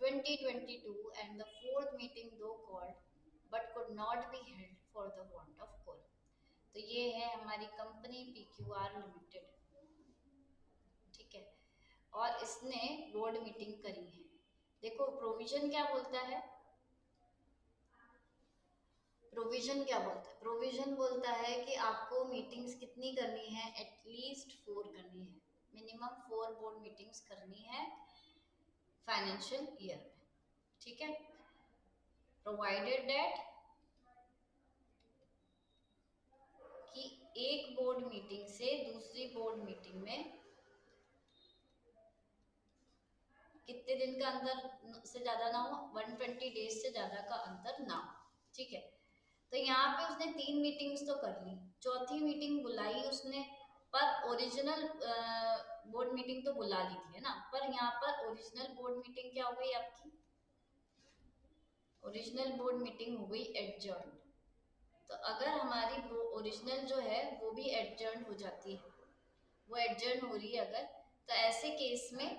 2022 and the fourth meeting though called but could not be held for the want of quorum। तो ये है हमारी कंपनी PQR लिमिटेड, ठीक है, और इसने board meeting करी है। देखो प्रोविजन क्या बोलता है, प्रोविजन क्या बोलता है, प्रोविजन बोलता है कि आपको मीटिंग्स कितनी करनी है, एटलीस्ट 4 करनी है, मिनिमम 4 बोर्ड मीटिंग्स करनी है फाइनेंशियल ईयर में, ठीक है। प्रोवाइडेड दैट कि एक बोर्ड मीटिंग से दूसरी बोर्ड मीटिंग में कितने दिन का अंतर से ज्यादा ना हो, 120 डेज से ज्यादा का अंतर ना हो, ठीक है। तो यहाँ पे उसने 3 मीटिंग्स तो कर ली, चौथी मीटिंग बुलाई उसने, पर ओरिजिनल बोर्ड मीटिंग तो बुला ली थी, है ना, पर यहाँ पर ओरिजिनल बोर्ड मीटिंग क्या हो गई आपकी, ओरिजिनल बोर्ड मीटिंग हो गई एडजर्न। तो अगर हमारी वो ओरिजिनल जो है वो भी एडजर्न हो जाती है, वो एडजर्न हो रही है अगर, तो ऐसे केस में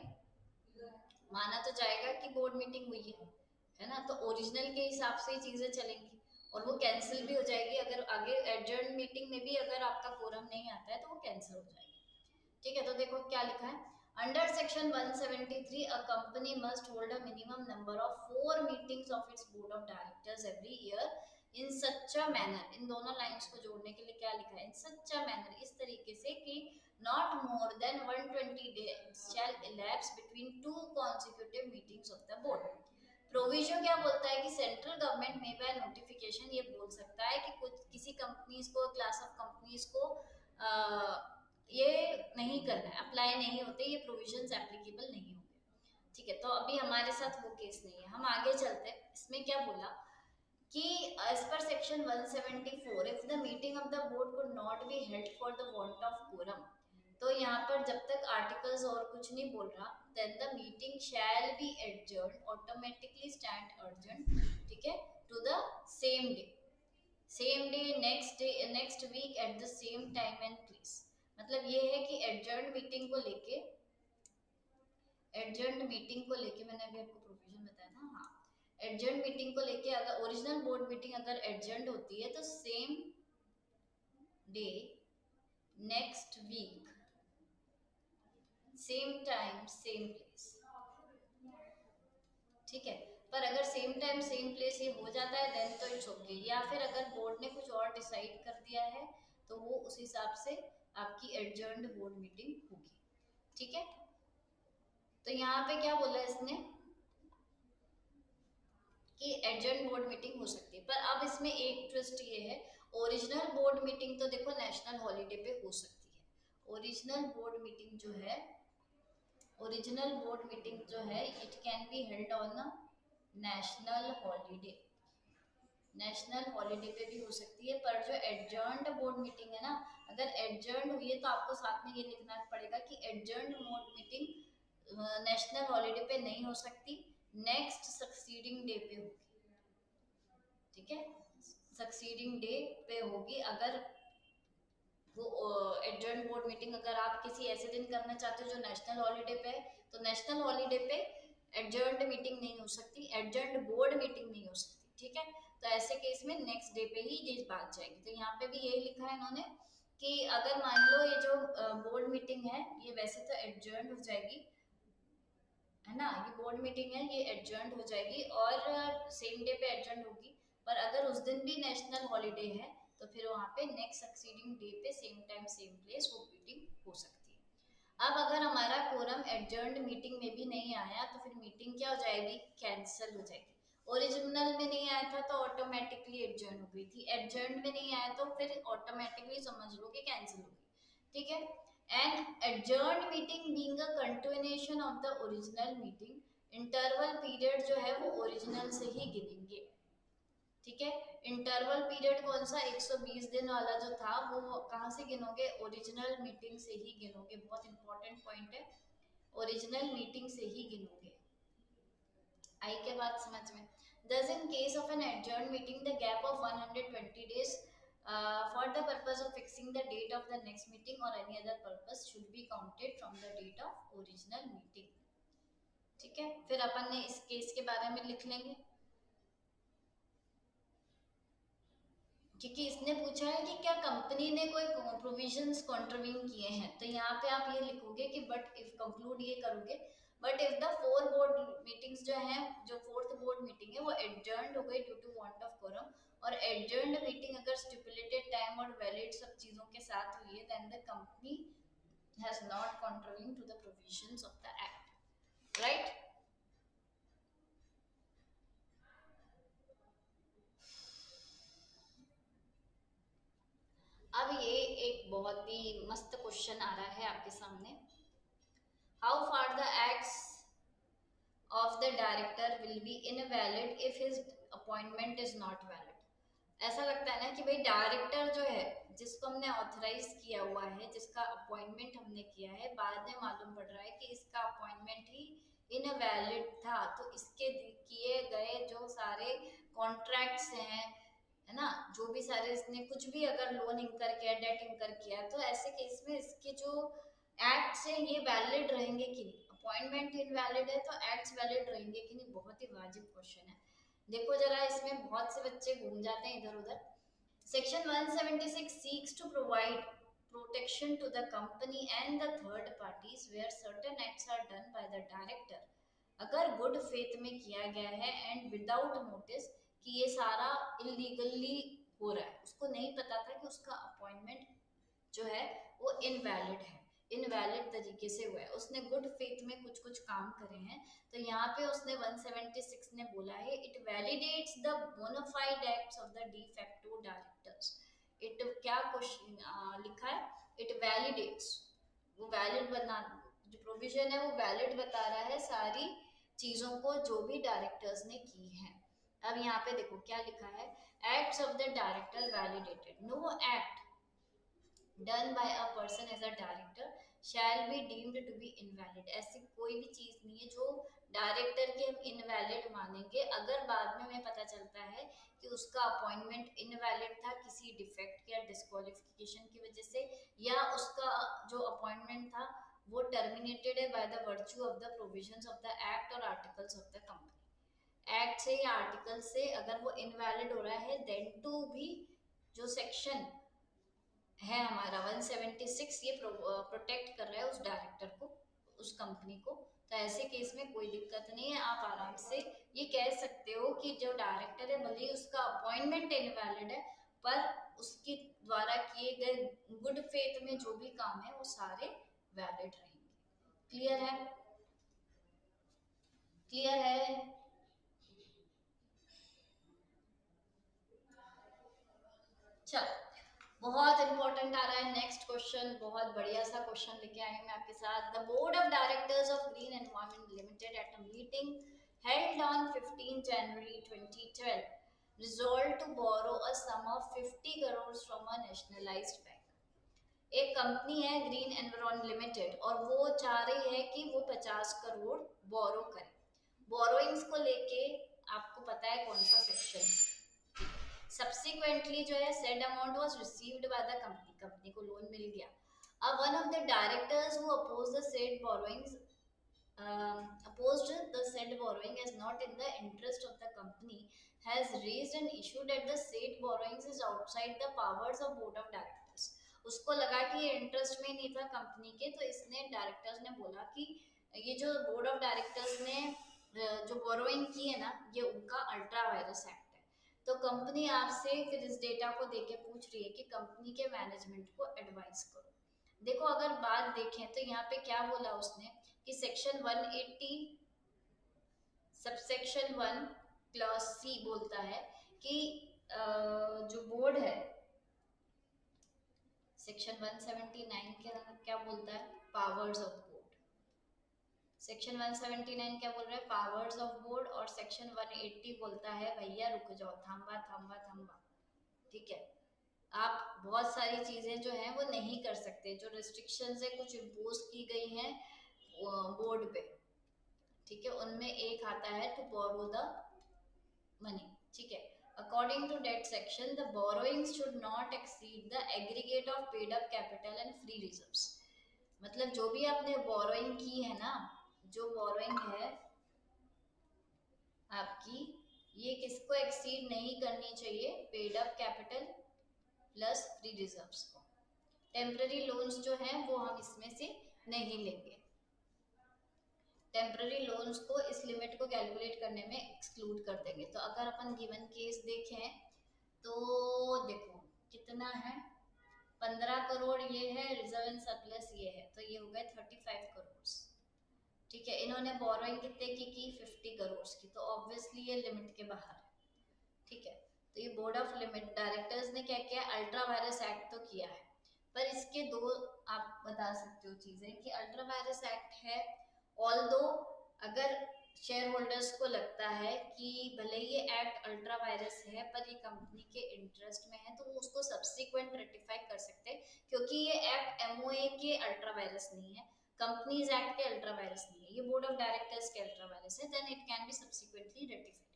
माना तो जाएगा कि बोर्ड मीटिंग हुई है ना, तो ओरिजिनल के हिसाब से ही चीजें चलेंगी और वो कैंसिल भी हो जाएगी। अगर आगे एडजर्न मीटिंग में भी अगर आपका कोरम नहीं आता है तो वो कैंसिल हो जाएगी, ठीक है। तो देखो क्या लिखा है, under section 173 a company must hold a minimum number of 4 meetings of its board of directors every year in such a manner. इन दोनों लाइंस को जोड़ने के लिए क्या लिखा है, इन सच अ मैनर, इस तरीके से कि not more than 120 days shall elapse between two consecutive meetings of the board। Provision क्या बोलता है कि सेंट्रल गवर्नमेंट में बाय नोटिफिकेशन ये बोल सकता है कि कुछ किसी कंपनीज को, क्लास ऑफ कंपनीज को ये नहीं करना है, अप्लाई नहीं होते, ये प्रोविजंस एप्लीकेबल नहीं होंगे, ठीक है। तो अभी हमारे साथ वो केस नहीं है, हम आगे चलते हैं। इसमें क्या बोला कि as per section 174 if the meeting of the board could not be held for the want of quorum, तो यहाँ पर जब तक आर्टिकल्स और कुछ नहीं बोल रहा, then the meeting shall be adjourned, automatically stand urgent, ठीक है, to the same day, same day, next day, next week at the same time and place। मतलब ये है कि एडजर्न मीटिंग को लेके, एडजर्न मीटिंग को लेके मैंने अभी आपको प्रोविजन बताया ना, हाँ, एडजर्न मीटिंग को लेके अगर ओरिजिनल बोर्ड मीटिंग अगर एडजर्न होती है तो same day, next week, same time same place, ठीक है। पर अगर सेम टाइम सेम प्लेस ये हो जाता है देन तो इट्स ओके, या फिर अगर बोर्ड ने कुछ और डिसाइड कर दिया है तो वो उस हिसाब से आपकी एडजर्न्ड बोर्ड मीटिंग होगी, ठीक है। तो यहाँ पे क्या बोला इसने कि एडजर्न बोर्ड मीटिंग हो सकती है, पर अब इसमें एक ट्विस्ट ये है, ओरिजिनल बोर्ड मीटिंग तो देखो नेशनल हॉलीडे पे हो सकती है, ओरिजिनल बोर्ड मीटिंग जो है, ओरिजिनल बोर्ड मीटिंग जो है it can be held on a national holiday, national holiday पे भी हो सकती है। पर जो एडजर्न्ड बोर्ड मीटिंग है ना, अगर एडजर्न्ड हुई है तो आपको साथ में ये लिखना पड़ेगा कि adjourned board meeting national holiday पे नहीं हो सकती, नेक्स्ट सक्सीडिंग डे पे होगी, ठीक है, सक्सीडिंग डे पे होगी। अगर वो एडजर्न बोर्ड मीटिंग अगर आप किसी ऐसे दिन करना चाहते हो जो नेशनल हॉलीडे पे है, तो नेशनल हॉलीडे पे एडजर्न्ड मीटिंग नहीं हो सकती, एडजर्न्ड बोर्ड मीटिंग नहीं हो सकती, ठीक है। तो ऐसे केस में नेक्स्ट डे पे ही ये बात जाएगी। तो यहाँ पे भी यही लिखा है इन्होंने कि अगर मान लो ये जो बोर्ड मीटिंग है ये वैसे तो एडजर्न हो जाएगी, है ना, ये बोर्ड मीटिंग है ये एडजर्न हो जाएगी और सेम डे पे एडजर्न होगी, पर अगर उस दिन भी नेशनल हॉलीडे है तो फिर वहाँ पे नेक्स्ट सक्सीडिंग डे पे सेम टाइम सेम प्लेस वो मीटिंग हो सकती है। अब अगर हमारा कोरम एडजर्न्ड मीटिंग में भी नहीं आया तो फिर मीटिंग क्या हो जाएगी, कैंसिल हो जाएगी। ओरिजिनल में नहीं आया था तो ऑटोमेटिकली एडजर्न हो गई थी, एडजर्न्ड में नहीं आया तो फिर ऑटोमेटिकली समझ लो कि कैंसिल हो गई, ठीक है। An adjourned meeting being a continuation of the original meeting, interval period जो है वो ओरिजिनल से ही गिनेंगे, ठीक है। इंटरवल पीरियड कौन सा, 120 दिन वाला जो था वो कहाँ से गिनोगे, ओरिजिनल मीटिंग से ही गिनोगे, बहुत इंपॉर्टेंट पॉइंट है, ओरिजिनल मीटिंग से ही गिनोगे। आई के बाद समझ में। Thus in case of an adjourned meeting the gap of 120 days for for the purpose of fixing the date of the next meeting or any other purpose should be counted from the date of original meeting. ठीक है, फिर अपन ने इस case के बारे में लिख लेंगे, क्योंकि इसने पूछा है कि क्या कंपनी ने कोई प्रोविजंस कॉन्ट्रवीन किए हैं, तो यहाँ पे आप ये लिखोगे कि बट इफ कंक्लूड ये करोगे, but if the 4 board meetings जो है, जो 4th बोर्ड मीटिंग है वो एडजर्न्ड हो गई due to want of quorum, और एडजर्न्ड मीटिंग अगर स्टिपुलेटेड टाइम और वैलिड सब चीजों के साथ हुई है, then the company has not contravene to the provisions of the act, right. अब ये एक बहुत ही मस्त क्वेश्चन आ रहा है आपके सामने, how far the acts of the director will be invalid if his appointment is not valid। ऐसा लगता है ना कि भाई डायरेक्टर जो है, जिसको हमने ऑथराइज किया हुआ है, जिसका अपॉइंटमेंट हमने किया है, बाद में मालूम पड़ रहा है कि इसका अपॉइंटमेंट ही इनवैलिड था, तो इसके किए गए जो सारे कॉन्ट्रैक्ट्स हैं, है ना, जो भी सारे इसने कुछ भी अगर लोन इंकर किया, डेट इंकर किया, तो ऐसे केस में इसके जो एक्ट्स हैं ये वैलिड रहेंगे कि नहीं। अपॉइंटमेंट इनवैलिड है तो एक्ट्स वैलिड रहेंगे कि नहीं, बहुत ही वाजिब क्वेश्चन है। देखो जरा, इसमें बहुत से बच्चे घूम जाते हैं इधर उधर। Section 176 seeks to provide protection to the company and the third parties where certain acts are done by the director अगर गुड फेथ में किया गया है एंड विदाउट नोटिस कि ये सारा इलीगली हो रहा है, उसको नहीं पता था कि उसका अपॉइंटमेंट जो है वो इनवैलिड है, इनवैलिड तरीके से हुआ है, उसने गुड फेथ में कुछ कुछ काम करे हैं, तो यहाँ पे उसने 176 ने बोला है it validates the bona fide acts of the de facto directors. It क्या क्वेश्चन लिखा है, इट वैलिडेट्स, वो वैलिड बना, जो प्रोविजन है वो वैलिड बता रहा है सारी चीजों को जो भी डायरेक्टर्स ने की है। अब यहाँ पे देखो क्या लिखा है, acts of the director validated, no act done by a person as a director shall be deemed to be invalid। ऐसी कोई भी चीज नहीं है जो डायरेक्टर के हम इनवैलिड मानेंगे अगर बाद में हमें पता चलता है कि उसका अपॉइंटमेंट इनवैलिड था किसी डिफेक्ट या डिस्क्वालिफिकेशन की वजह से, या उसका जो अपॉइंटमेंट था वो टर्मिनेटेड है by the virtue of the provisions of the act और articles of the company. Act से या आर्टिकल से अगर वो इनवैलिड हो रहा है, देन टू भी जो सेक्शन है हमारा 176 ये प्रोटेक्ट कर रहा है उस डायरेक्टर को, उस कंपनी को, तो ऐसे केस में कोई दिक्कत नहीं है। आप आराम से ये कह सकते हो कि जो डायरेक्टर है भले उसका अपॉइंटमेंट इनवैलिड है, पर उसके द्वारा किए गए गुड फेथ में जो भी काम है वो सारे वैलिड रहेंगे। क्लियर है, क्लियर है। चलो, बहुत इंपॉर्टेंट आ रहा है नेक्स्ट क्वेश्चन, बहुत बढ़िया सा क्वेश्चन लेके आई हूँ मैं आपके साथ। The board of directors of green environment limited at a meeting held on 15 January 2012 resolved to borrow a sum of 50 crores from a nationalized bank। एक कंपनी है ग्रीन एनवायरनमेंट लिमिटेड और वो चाह रही है कि वो 50 करोड़ बोरो करे। बोरोइंग्स को लेके आपको पता है कौन सा सेक्शन है। Subsequently जो है said amount was received by the company, company को लोन मिल गया। अब one of the directors who opposed the said borrowings opposed the said borrowing as not in the interest of the company has raised an issue that the said borrowings is outside the powers of board of directors। उसको लगा कि ये interest में नहीं था company के, तो इसने डायरेक्टर्स ने बोला कि ये जो बोर्ड ऑफ डायरेक्टर्स ने जो बोरोइंग की है ना, ये उनका अल्ट्रा वायरस एक्ट, तो कंपनी आपसे फिर इस डेटा को देके पूछ रही है कि कंपनी के मैनेजमेंट को एडवाइस करो। देखो अगर बात देखें तो यहाँ पे क्या बोला उसने कि सेक्शन 180 सबसेक्शन 1 क्लॉज सी बोलता है कि जो बोर्ड है, सेक्शन 179 के क्या बोलता है, पावर्स ऑफ बोर्ड। सेक्शन 179 क्या बोल रहा है, पावर्स ऑफ बोर्ड, और सेक्शन 180 बोलता है भैया रुक जाओ, थम्बा थम्बा थम्बा। ठीक है, आप बहुत सारी चीजें जो हैं वो नहीं कर सकते, जो रिस्ट्रिक्शंस है कुछ इम्पोज की गई हैं बोर्ड पे, ठीक है, उनमें एक आता है टू बोरो द मनी। ठीक है, According to that section, the borrowings should not exceed the aggregate of paid up capital and free reserves. मतलब जो भी आपने बोरोइंग की है ना, जो बोरोइंग है आपकी, ये किसको एक्सीड नहीं करनी चाहिए? Paid up capital plus free reserves को। टेम्पररी लोन्स जो हैं वो हम इसमें से नहीं लेंगे, टेम्पररी लोन्स को इस लिमिट को कैलकुलेट करने में एक्सक्लूड कर देंगे। तो अगर अपन गिवन केस देखें तो देखो कितना है, 15 करोड़ ये है, रिजर्व एंड सरप्लस ये है, तो ये हो गए 35 करोड़। ठीक है, इन्होंने बोरोइंग कितने की 50 करोड़ की, तो ऑब्वियसली ये लिमिट के बाहर है। ठीक है, तो ये बोर्ड ऑफ लिमिट डायरेक्टर्स ने क्या किया, अल्ट्रा वायरस एक्ट तो किया है, पर इसके दो आप बता सकते हो चीजें कि अल्ट्रा वायरस एक्ट है, ऑल्दो अगर शेयर होल्डर्स को लगता है कि भले ये एक्ट अल्ट्रा वायरस है पर ये कंपनी के इंटरेस्ट में है, तो वो उसको सब्सिक्वेंट रेटिफाई कर सकते हैं, क्योंकि ये एक्ट एमओए के अल्ट्रा वायरस नहीं है, कंपनीज एक्ट के अल्ट्रा वायरस नहीं है, ये बोर्ड ऑफ डायरेक्टर्स के अल्ट्रा वायरस है, then it can be subsequently ratified.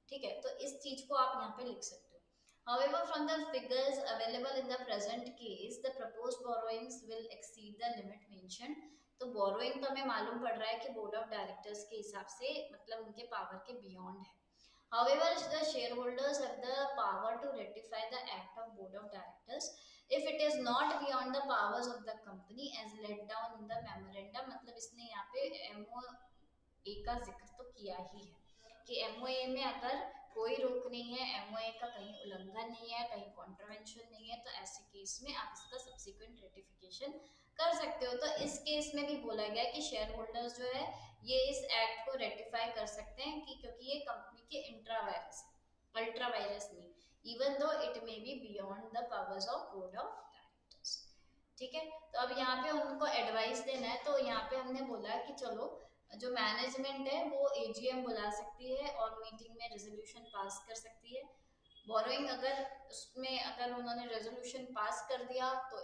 ठीक है, तो इस चीज को आप यहाँ पे लिख सकते हो। However, from the figures available in the present case, the proposed borrowings will exceed the limit mentioned. तो बोरोइंग तो हमें मालूम पड़ रहा है कि बोर्ड ऑफ डायरेक्टर्स के हिसाब से मतलब उनके पावर के बियॉन्ड है। However, the shareholders have the power to ratify the act of board of directors if it is not beyond the powers of the company as laid down in the memorandum। मतलब इसने यहाँ पे MOA का जिक्र तो किया ही है कि MOA में अगर कोई रोक नहीं है, MOA का कहीं उल्लंघन नहीं है, कहीं कॉन्ट्रवेंशन नहीं है, तो ऐसे केस में आप इसका सब्सिक्वेंट रेटिफिकेशन कर सकते हो। तो इस केस में भी बोला गया कि शेयर होल्डर्स जो है ये इस एक्ट को रेटिफाई कर सकते हैं कि क्योंकि ये कंपनी के इंट्रा वायरस, अल्ट्रा वायरस नहीं, even though it may be beyond the powers of board of directors. ठीक है, तो अब यहाँ पे उनको एडवाइस देना है, तो यहाँ पे हमने बोला कि चलो जो मैनेजमेंट है वो एजीएम बुला सकती है और मीटिंग में रेजोल्यूशन पास कर सकती है। बोरोइंग अगर उसमें अगर उन्होंने रेजोल्यूशन पास कर दिया, तो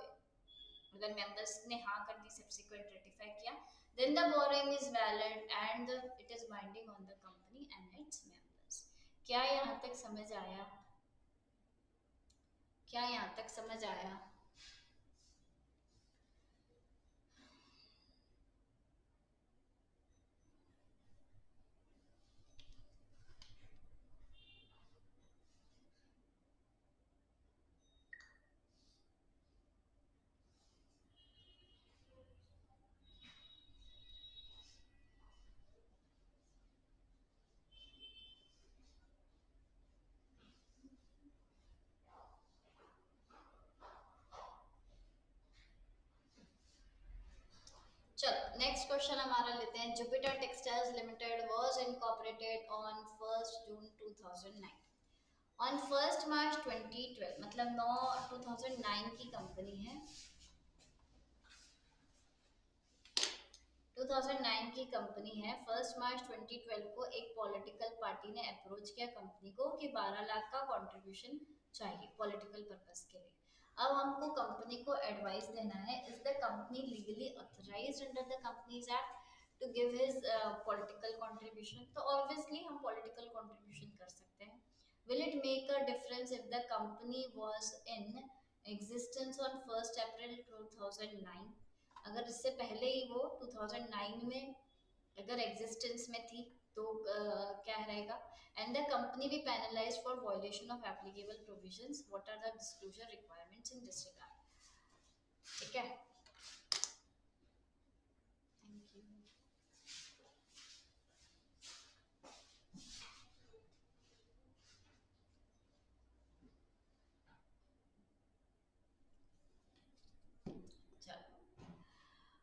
अगर मेंबर्स ने हाँ कर दी, सब्सिक्वेंट रेटिफाई किया, then the borrowing is valid and it is binding on the company and its members। क्या यहाँ तक समझ आया? क्या यहाँ तक समझ आया? चलो नेक्स्ट क्वेश्चन हमारा लेते हैं। Jupiter textiles limited was incorporated on 1 June 2009। On 1 मार्च 2012 मतलब 9 2009 की कंपनी है, 2009 की कंपनी है। 1 मार्च 2012 को एक पॉलिटिकल पार्टी ने अप्रोच किया कंपनी को कि 12 लाख का कंट्रीब्यूशन चाहिए पॉलिटिकल पर्पस के लिए। अब हमको कंपनी को एडवाइस देना है, is the company legally authorised under the companies Act to give his political contribution. तो ऑब्वियसली हम पॉलिटिकल कंट्रीब्यूशन कर सकते हैं। Will it make a difference if the company was in existence on 1 April 2009? अगर इससे पहले ही वो 2009 में अगर एग्जिस्टेंस में थी तो क्या रहेगा? एंड द कंपनी भी penalised for violation of applicable provisions, what are the disclosure requirements in this regard? ठीक है, थैंक यू। चलो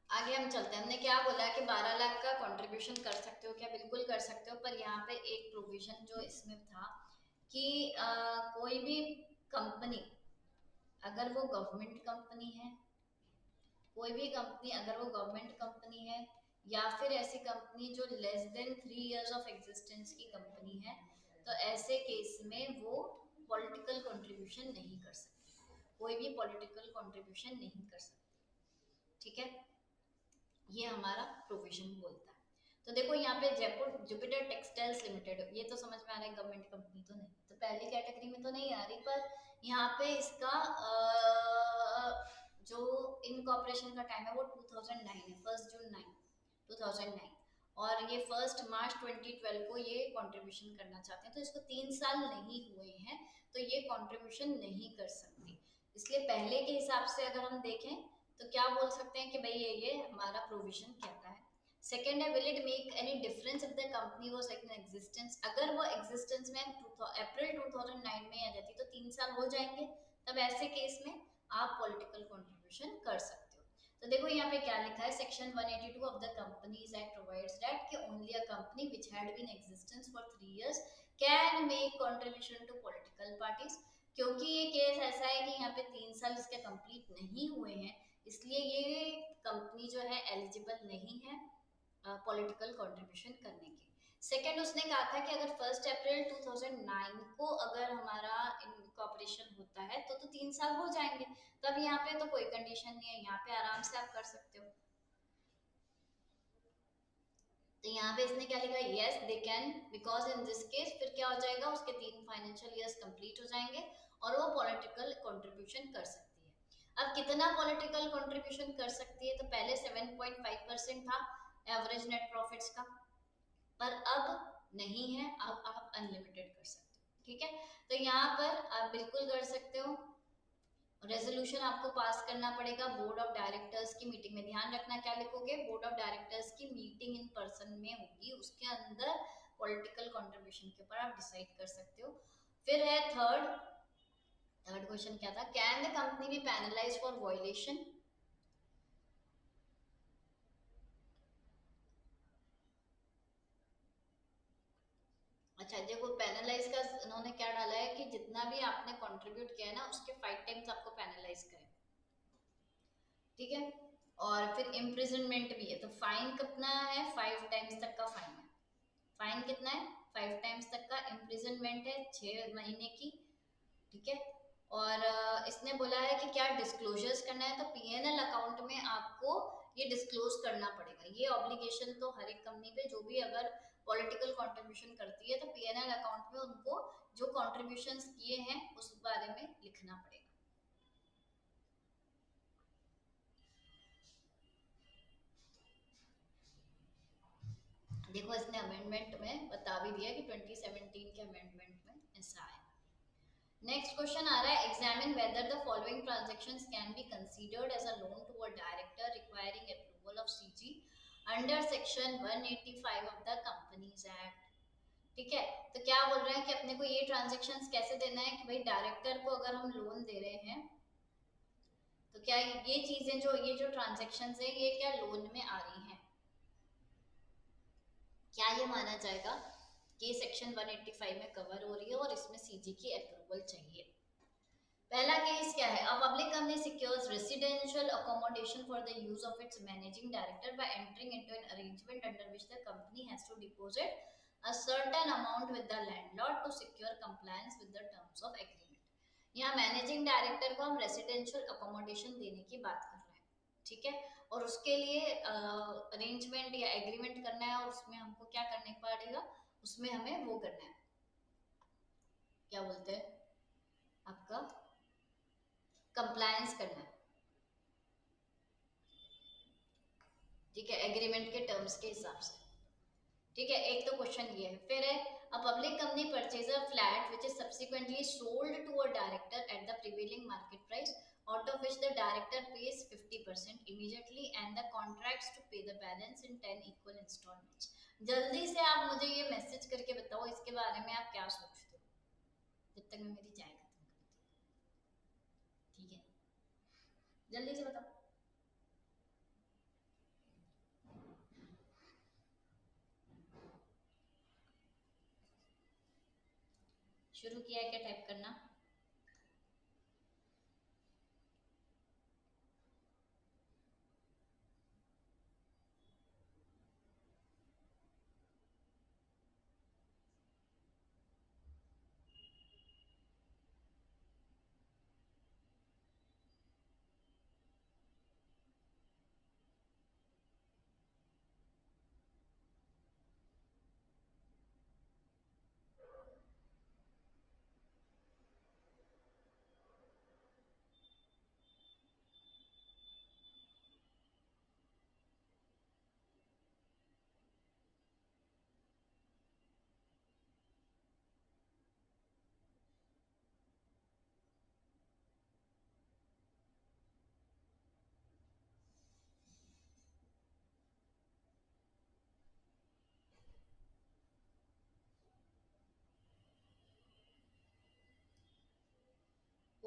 आगे हम चलते हैं। हमने क्या बोला कि 12 लाख का कंट्रीब्यूशन कर सकते हो, क्या बिल्कुल कर सकते हो, पर यहाँ पे एक प्रोविजन जो इसमें था कि कोई भी कंपनी अगर वो गवर्नमेंट कंपनी है, कोई भी कंपनी अगर वो गवर्नमेंट कंपनी है या फिर ऐसी कंपनी जो less than 3 years of existence की कंपनी है, तो ऐसे केस में वो पॉलिटिकल कंट्रीब्यूशन नहीं कर सकती, कोई भी पॉलिटिकल कंट्रीब्यूशन नहीं कर सकती। ठीक है, ये हमारा प्रोविजन बोलता है। तो देखो यहाँ पे जयपुर जुपिटर टेक्सटाइल्स लिमिटेड, ये तो समझ में आ रहा है गवर्नमेंट कंपनी तो नहीं, तो पहली कैटेगरी में तो नहीं आ रही, पर यहाँ पे इसका जो इनकॉर्पोरेशन का टाइम है वो 2009 है, 1 जून 2009, और ये 1 मार्च 2012 को ये कंट्रीब्यूशन करना चाहते हैं, तो इसको 3 साल नहीं हुए हैं तो ये कंट्रीब्यूशन नहीं कर सकती। इसलिए पहले के हिसाब से अगर हम देखें तो क्या बोल सकते हैं कि भाई ये हमारा प्रोविजन कहता है। सेकेंड है, will it make any difference if the company was in existence, अगर वो एग्जिस्टेंस में अप्रैल 2009 में आ जाती तो 3 साल हो जाएंगे, तब ऐसे केस में आप पॉलिटिकल कंट्रीब्यूशन कर सकते हो। तो देखो यहाँ पे क्या लिखा है, section 182 of the companies act provides that कि only a company which had been existence for 3 years can make contribution to political parties. क्योंकि ये केस ऐसा है कि यहाँ पे 3 साल इसके कंप्लीट नहीं हुए हैं, इसलिए ये कंपनी जो है एलिजिबल नहीं है पॉलिटिकल कंट्रीब्यूशन करने की। सेकेंड, उसने कहा था कि अगर 1 अप्रैल 2009 को अगर हमारा इनकॉर्पोरेशन होता है तो 3 साल हो जाएंगे, तब यहाँ पे तो कोई कंडीशन नहीं है, यहाँ पे आराम से आप कर सकते हो। तो यहाँ पे इसने क्या लिखा, yes they can, because in this case फिर क्या हो जाएगा, उसके 3 फाइनेंशियल ईयर्स कंप्लीट हो जाएंगे और वो पॉलिटिकल कंट्रीब्यूशन कर सकती है। अब कितना पॉलिटिकल कंट्रीब्यूशन कर सकती है, तो पहले 7.5% था एवरेज नेट प्रॉफिट्स का, पर अब नहीं है, अब आप अनलिमिटेड कर सकते हो। ठीक है, तो यहाँ पर आप बिल्कुल कर सकते हो। रेजोल्यूशन आपको पास करना पड़ेगा बोर्ड ऑफ डायरेक्टर्स की मीटिंग में। ध्यान रखना क्या लिखोगे, बोर्ड ऑफ डायरेक्टर्स की मीटिंग इन पर्सन में होगी, उसके अंदर पॉलिटिकल कंट्रीब्यूशन के ऊपर आप डिसाइड कर सकते हो। फिर है थर्ड क्वेश्चन क्या था, can the company be penalised for violation. अच्छा देखो, पेनलाइज का उन्होंने क्या डाला है कि जितना भी आपने कंट्रीब्यूट किया है ना उसके 5 टाइम्स आपको पेनलाइज करें। ठीक है, और फिर इम्प्रिजनमेंट भी है, तो फाइन कितना है, 5 टाइम्स तक का फाइन है। फाइन कितना है, 5 टाइम्स तक का। इम्प्रिजनमेंट है 6 महीने की। ठीक है, और इसने बोला है कि क्या डिस्क्लोजर्स करना है, तो पीएनएल अकाउंट में आपको ये डिस्क्लोज करना पड़ेगा। ये ऑब्लिगेशन तो हर एक कंपनी पे जो भी अगर पॉलिटिकल कंट्रीब्यूशन करती है तो पीएनएल अकाउंट में उनको जो कंट्रीब्यूशंस किए हैं उस बारे में लिखना पड़ेगा। देखो इसने अमेंडमेंट में बता भी दिया कि 2017 के अमेंडमेंट में ऐसा है। नेक्स्ट क्वेश्चन आ रहा है, examine whether the following transactions can be considered as a loan to a director requiring approval of CG under section 185 of the companies Act. ठीक है, तो क्या बोल रहे हैं कि अपने को ये ट्रांजैक्शंस कैसे देना है कि भाई डायरेक्टर को अगर हम लोन दे रहे हैं तो क्या ये चीजें जो ये जो ट्रांजैक्शंस है ये क्या लोन में आ रही हैं, क्या ये माना जाएगा कि सेक्शन 185 में कवर हो रही है और इसमें सीजी की अप्रूवल चाहिए। पहला केस क्या है, a public company secures residential accommodation for the use of its managing director by entering into an arrangement under which the company has to deposit a certain amount with the landlord to secure compliance with the terms of agreement। यहाँ managing director को हम residential accommodation देने की बात कर रहे हैं। ठीक है, और उसके लिए अरेंजमेंट या एग्रीमेंट करना है, और उसमें हमको क्या करने पड़ेगा, उसमें हमें वो करना है, क्या बोलते हैं, आपका कंप्लायंस करना है। ठीक है, एग्रीमेंट के टर्म्स के हिसाब से। ठीक है, एक तो क्वेश्चन ये है। फिर है, a public company purchase a flat which is subsequently sold to a director at the prevailing market price out of which the director pays 50% immediately and the contracts to pay the balance in 10 equal installments। जल्दी से आप मुझे ये message करके बताओ इसके बारे में आप क्या सोचते हो, जब तक मैं मेरी चाय खत्म करती। ठीक है, जल्दी से बताओ। शुरू किया है क्या टाइप करना?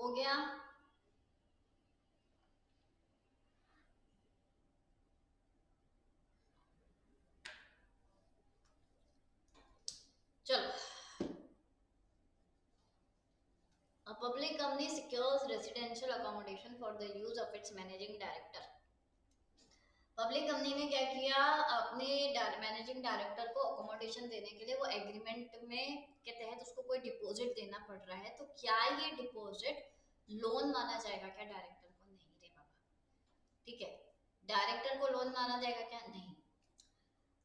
हो गया। चलो, a public company secures residential accommodation for the use of its managing director। Public company ने क्या किया, अपने मैनेजिंग डायरेक्टर को अकोमोडेशन देने के लिए वो एग्रीमेंट में के तहत उसको कोई डिपॉजिट देना पड़ रहा है, तो क्या ये डिपॉजिट लोन माना जाएगा क्या डायरेक्टर को? नहीं रे बाबा, ठीक है, डायरेक्टर को लोन माना जाएगा क्या? नहीं।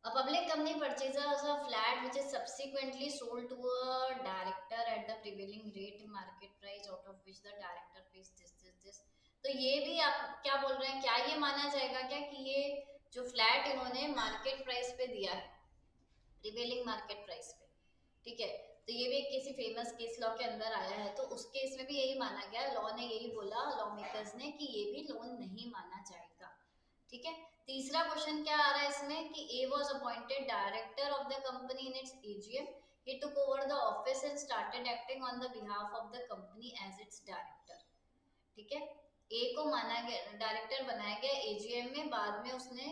A public company purchases a flat which is subsequently sold to a director at the prevailing rate market price out of which the director pays this। तो ये भी आप क्या बोल रहे हैं, क्या ये माना जाएगा क्या कि ये जो फ्लैट इन्होंने मार्केट प्राइस पे दिया है, प्रिवेलिंग मार्केट प्राइस पे, ठीक है, तो ये भी किसी फेमस केस लॉ के अंदर आया है, तो उस केस में भी यही माना गया, लॉ ने यही बोला, लॉ मेकर्स ने, कि ये भी लोन नहीं माना जाएगा। ठीक है। तीसरा क्वेश्चन क्या आ रहा है इसमें कि A was appointed director of the company in its AGM, he took over the office and started acting on the behalf of the company as its director. ठीक है, ए को माना गया, डायरेक्टर बनाया गया एजीएम में, बाद में उसने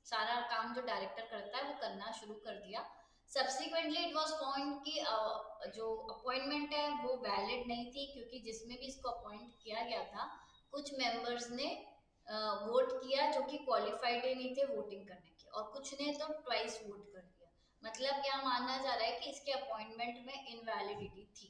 सारा काम जो डायरेक्टर करता है वो करना शुरू कर दिया। सब्सिक्वेंटली इट वाज फाउंड कि जो अपॉइंटमेंट है वो वैलिड नहीं थी, क्योंकि जिसमें भी इसको अपॉइंट किया गया था कुछ मेंबर्स ने वोट किया जो कि क्वालिफाइड ही नहीं थे वोटिंग करने के, और कुछ ने तो ट्वाइस वोट कर दिया। मतलब क्या माना जा रहा है कि इसके अपॉइंटमेंट में इनवैलिडिटी थी।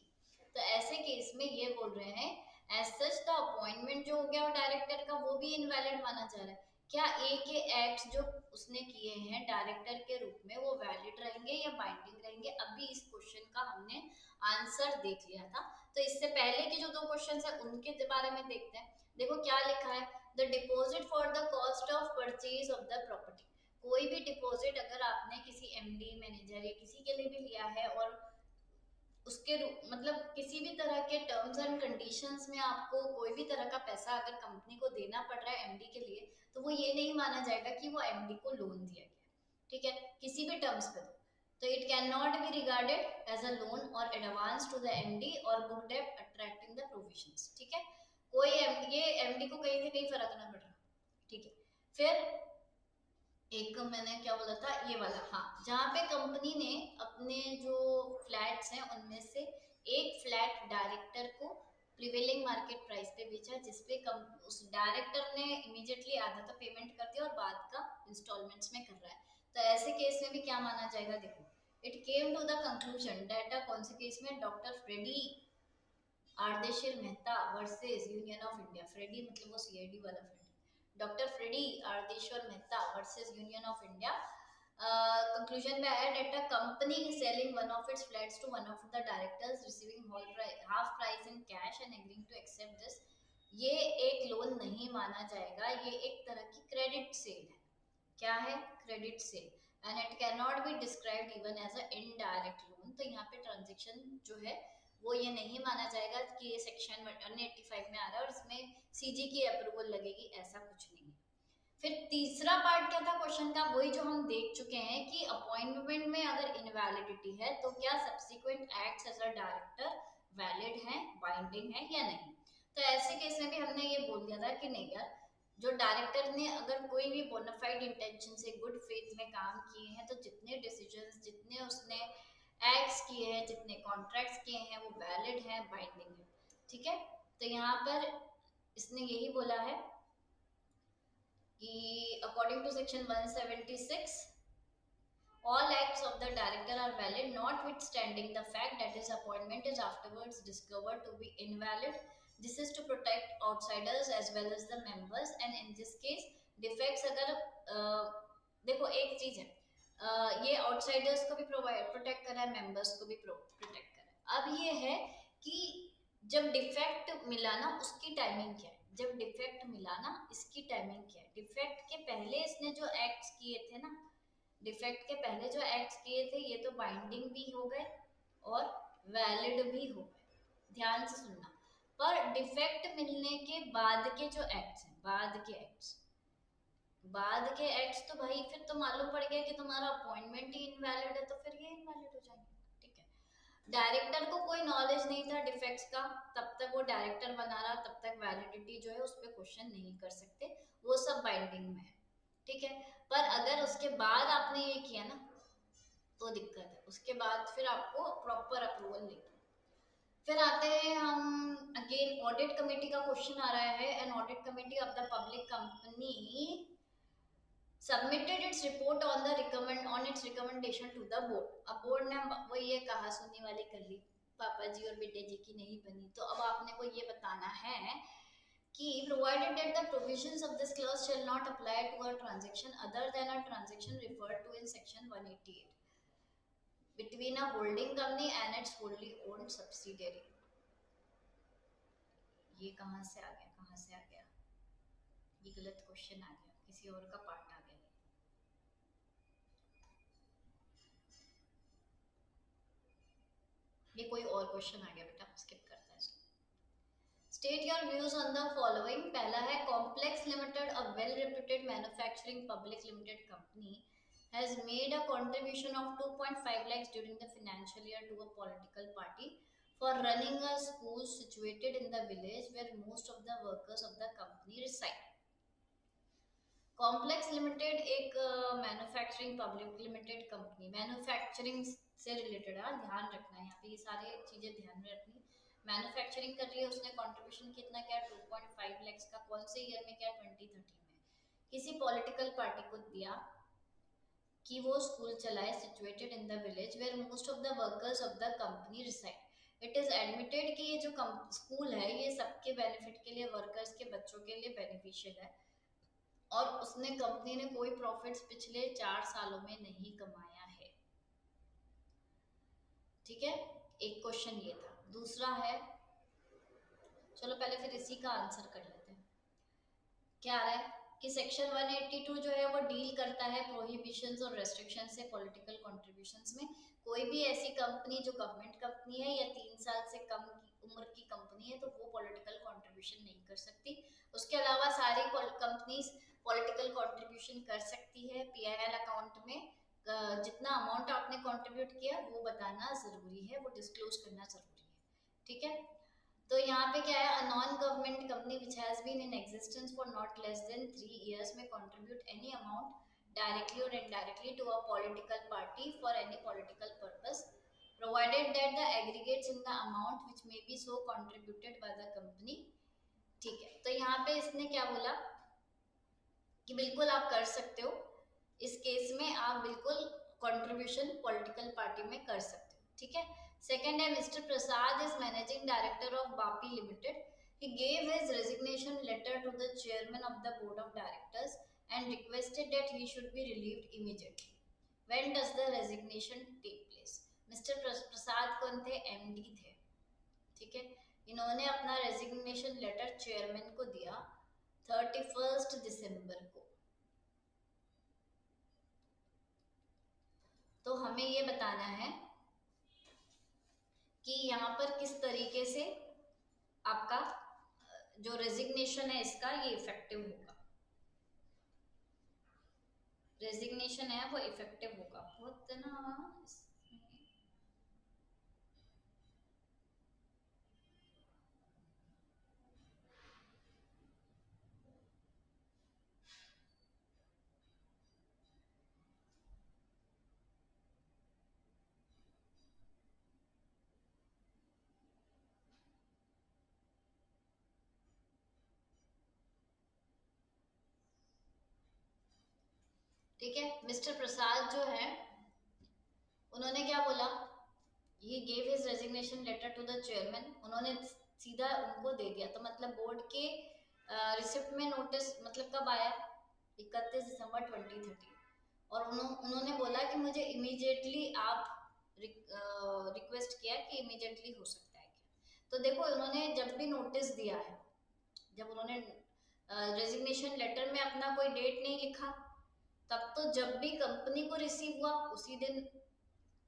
तो ऐसे केस में ये बोल रहे हैं एज सच द अपॉइंटमेंट जो हो गया वो डायरेक्टर का, वो भी इनवैलिड माना जा रहा है। क्या ए के एक्ट्स जो उसने किए हैं डायरेक्टर के रूप में वो वैलिड रहेंगे या बाइंडिंग रहेंगे? अभी इस क्वेश्चन का हमने आंसर देख लिया था, तो इससे पहले के जो दो क्वेश्चन है उनके बारे में देखते हैं। देखो क्या लिखा है, the deposit for the cost of purchase of the property. कोई भी डिपॉजिट अगर आपने किसी एमडी, मैनेजर या किसी के लिए भी लिया है और उसके मतलब किसी भी तरह के टर्म्स एंड कंडीशंस में आपको कोई भी तरह का पैसा अगर कंपनी को देना पड़ रहा है एमडी के लिए, तो वो ये नहीं माना जाएगा कि वो एमडी को लोन दिया गया। ठीक है, किसी भी टर्म्स पे तो it can not be regarded as a loan और एडवांस टू द एमडी और book debt attracting the provisions. ठीक है, कोई ये एमडी को कहीं से कहीं फर्क ना पड़ रहा। ठीक है, फिर एक मैंने क्या बोला था, ये वाला, हाँ, जहाँ पे कंपनी ने अपने जो फ्लैट्स हैं उनमें से एक फ्लैट डायरेक्टर को प्रिवेलिंग मार्केट प्राइस पे बेचा, जिसपे उस डायरेक्टर ने इमीडिएटली आधा तो पेमेंट कर दिया और बाद का इंस्टॉलमेंट्स में कर रहा है। तो ऐसे केस में भी क्या माना जाएगा, देखो, it came to the conclusion that कौन से केस में, doctor Freddy Ardeshir Mehta versus union of India, Freddy मतलब वो सीआईडी वाला Freddy, doctor Freddy Ardeshir Mehta versus union of India, conclusion में आया that a company is selling one of its flats to one of the directors receiving half price in cash and agreeing to accept this। ये एक loan नहीं माना जाएगा, ये एक तरह की क्रेडिट सेल है। क्या है? Credit sale, and it can not be described even as a indirect loan. तो यहाँ पे ट्रांजेक्शन जो है वो ये नहीं माना जाएगा कि ये सेक्शन 185 में आ रहा है और इसमें सीजी की अप्रूवल लगेगी, ऐसा कुछ नहीं है। फिर तीसरा पार्ट क्या था क्वेश्चन का, वही जो हम देख चुके हैं कि अपॉइंटमेंट में अगर इनवैलिडिटी है तो क्या subsequent acts as a director valid है, बाइंडिंग है या नहीं। तो ऐसे केस में भी हमने ये बोल दिया था कि नहीं यार, जो डायरेक्टर ने अगर कोई भी बोनाफाइड इंटेंशन से गुड फेथ में काम किए हैं तो जितने डिसीजंस, जितने उसने एक्ट्स किए हैं, जितने कॉन्ट्रैक्ट्स किए हैं वो वैलिड हैं, बाइंडिंग है। ठीक है, तो यहाँ पर इसने यही बोला है कि according to section 176 all acts of the director are valid notwithstanding the fact that his appointment is afterwards discovered to be invalid। this is to protect outsiders as well as the members, and in this case defects अगर देखो एक चीज है, ये outsiders को भी protect कर रहा है, मेंबर्स को भी प्रोटेक्ट कर रहा है। अब ये है कि जब डिफेक्ट मिला ना उसकी टाइमिंग क्या है, जब डिफेक्ट मिला ना इसकी टाइमिंग क्या है। डिफेक्ट के पहले इसने जो एक्ट्स किए थे ना, डिफेक्ट के पहले जो एक्ट्स किए थे ये तो बाइंडिंग भी हो गए और वैलिड भी हो गए, ध्यान से सुनना। पर डिफेक्ट मिलने के बाद के जो एक्ट्स हैं, बाद के एक्ट्स तो भाई फिर तो मालूम पड़ गया कि तुम्हारा अपॉइंटमेंट ही इनवैलिड है, तो फिर ये इनवैलिड हो जाएंगे। ठीक है, डायरेक्टर को कोई नॉलेज नहीं था डिफेक्ट्स का, तब तक वो डायरेक्टर बना रहा, तब तक वैलिडिटी जो है उस पर क्वेश्चन नहीं कर सकते, वो सब बाइंडिंग में है। ठीक है, पर अगर उसके बाद आपने ये किया ना तो दिक्कत है, उसके बाद फिर आपको प्रॉपर अप्रूवल नहीं। फिर आते हैं हम अगेन ऑडिट कमेटी का क्वेश्चन आ रहा है, an audit committee of the public company submitted its report on the recommend on its recommendation to the board. अब बोर्ड ने वो ये कहा सुनने वाली कर ली, पापा जी और बेटे जी की नहीं बनी, तो अब आपने को ये बताना है कि provided that the provisions of this clause shall not apply to a transaction other than a transaction referred to in section 188 between a holding company and its wholly owned subsidiary। ये कहाँ से आ गया, कहाँ से आ गया, ये गलत क्वेश्चन आ गया, किसी और का पार्ट आ गया। ये कोई और क्वेश्चन आ गया बेटा, स्किप करता है इसको। State your views on the following. पहला है complex limited, a well reputed manufacturing public limited company has made a contribution of 2.5 lakhs during the financial year to a political party for running a school situated in the village where most of the workers of the company reside। Complex limited एक manufacturing public limited company, manufacturing से related है, ध्यान रखना है यहाँ पे, ये सारे चीजें ध्यान में रखनी। मैन्युफैक्चरिंग कर रही है, उसने कंट्रीब्यूशन कितना क्या 2.5 lakhs का, कौन से ईयर में क्या 2013 में, किसी पॉलिटिकल पार्टी को दिया कि वो स्कूल चलाए situated in the village where most of the workers of the company reside. It is admitted कि ये जो स्कूल है ये सबके बेनिफिट के लिए, वर्कर्स के बच्चों के लिए बेनिफिशियल है, और उसने कंपनी ने कोई प्रॉफिट्स पिछले 4 सालों में नहीं कमाया है। ठीक है, एक क्वेश्चन ये था। दूसरा है, चलो पहले फिर इसी का आंसर कर लेते हैं। क्या आ रहा है कि सेक्शन 182 जो है वो डील करता है प्रोहिबिशंस और रेस्ट्रिक्शंस से पॉलिटिकल कंट्रीब्यूशंस में। कोई भी ऐसी कंपनी जो गवर्नमेंट कंपनी है या 3 साल से कम की उम्र की कंपनी है तो वो पॉलिटिकल कंट्रीब्यूशन नहीं कर सकती। उसके अलावा सारी कंपनीज पॉलिटिकल कंट्रीब्यूशन कर सकती है। पीएनएल अकाउंट में जितना अमाउंट आपने कंट्रीब्यूट किया वो बताना जरूरी है, वो डिस्क्लोज करना जरूरी है। ठीक है, तो यहाँ पे क्या है, a non government company which has been in existence for not less than 3 years may contribute any amount directly और indirectly to a political party for any political purpose provided that the aggregates in the amount which may be so contributed by the company. ठीक है, तो यहाँ पे इसने क्या बोला कि बिल्कुल आप कर सकते हो, इस केस में आप बिल्कुल कंट्रीब्यूशन पॉलिटिकल पार्टी में कर सकते हो। ठीक है, सेकंड है Mr Prasad is managing director of Bapi Limited. He gave his resignation letter to the chairman of the board of directors and requested that he should be relieved immediately. When does the resignation take place? Mister Prasad कौन थे, MD थे। ठीक है, इन्होंने अपना resignation letter chairman को दिया 31 दिसंबर को। तो हमें ये बताना है कि यहाँ पर किस तरीके से आपका जो रेजिग्नेशन है इसका ये इफेक्टिव होगा, रेजिग्नेशन है वो इफेक्टिव होगा। बहुत ना ठीक है, मिस्टर प्रसाद जो है उन्होंने क्या बोला, he gave his resignation letter to the chairman, उन्होंने सीधा उनको दे दिया। तो मतलब बोर्ड के रिसिप्ट में नोटिस मतलब कब आया, 31 दिसंबर 2013, और उन्होंने बोला कि मुझे इमीडिएटली आप रिक्वेस्ट किया कि इमीडिएटली हो सकता है क्या। तो देखो उन्होंने जब भी नोटिस दिया है, जब उन्होंने रेजिग्नेशन लेटर में अपना कोई डेट नहीं लिखा, तब तो जब भी कंपनी को रिसीव हुआ उसी दिन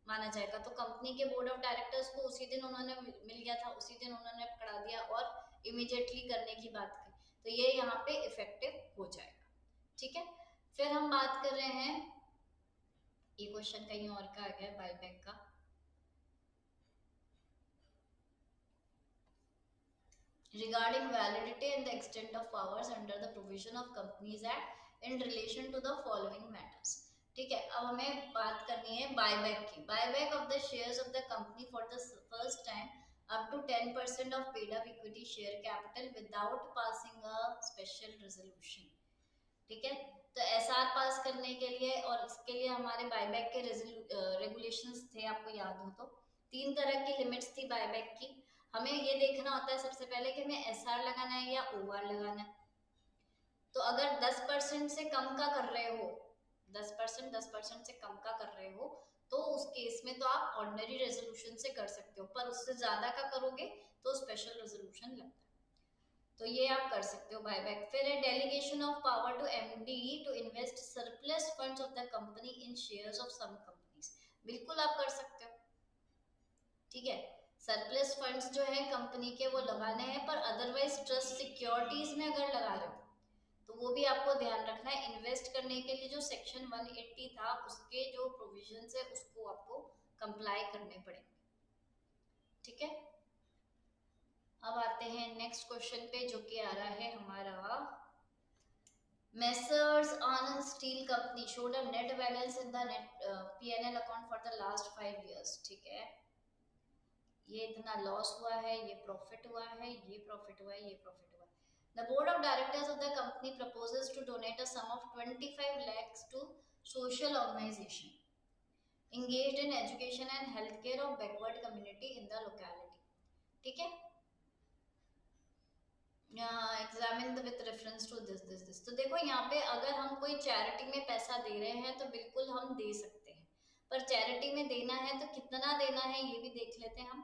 माना जाएगा। तो कंपनी के बोर्ड ऑफ डायरेक्टर्स को उसी दिन उन्होंने मिल गया था, उसी दिन उन्होंने पकड़ा दिया और इमीडिएटली करने की बात की, तो ये यहाँ पे इफेक्टिव हो जाएगा। ठीक है, फिर हम बात कर रहे हैं, ये क्वेश्चन कहीं और का आ गया बायबैक का। regarding validity and the extent of powers under the provision of Companies Act in relation to the following matters. ठीक है, अब हमें बात करनी है बायबैक की. Buyback of the shares of the company for the first time up to 10% of paid up equity share capital without passing a special resolution. ठीक है, तो एसआर पास करने के लिए और इसके लिए हमारे बायबैक के रेगुलेशंस थे, आपको याद हो तो 3 तरह की लिमिट्स थी बायबैक की. हमें ये देखना होता है सबसे पहले कि हमें एसआर लगाना है या ओआर लगाना है. तो अगर 10% से कम का कर रहे हो, 10% से कम का कर रहे हो, तो उस केस में तो आप ऑर्डिनरी रेजोल्यूशन से कर सकते हो, पर उससे ज्यादा का करोगे तो स्पेशल रेजोल्यूशन लगता है. तो ये आप कर सकते हो बायबैक. फिर है delegation of power to MD to invest surplus funds of the company in shares of some companies. बिल्कुल आप कर सकते हो. ठीक है, सरप्लस फंड्स जो है कंपनी के वो लगाने हैं, पर अदरवाइज ट्रस्ट सिक्योरिटीज में अगर लगा रहे हो तो वो भी आपको ध्यान रखना है. इन्वेस्ट करने के लिए जो सेक्शन 180 था उसके जो प्रोविजंस है उसको आपको कंप्लाई करने पड़ेंगे. ठीक है, अब आते हैं नेक्स्ट क्वेश्चन पे जो कि आ रहा है हमारा Messrs Anand Steel Company showed a net balance in the net P&L account for the last 5 years. ठीक है, ये इतना लॉस हुआ है, ये प्रॉफिट हुआ है, ये प्रॉफिट हुआ है, ये प्रॉफिट हुआ है. The board of directors of the company proposes to donate a sum of 25 lakhs to social organization engaged in education and healthcare of backward community in the locality. ठीक है, examine with reference to this. तो देखो यहाँ पे अगर हम कोई charity में पैसा दे रहे हैं तो बिल्कुल हम दे सकते हैं, पर चैरिटी में देना है तो कितना देना है ये भी देख लेते हैं हम.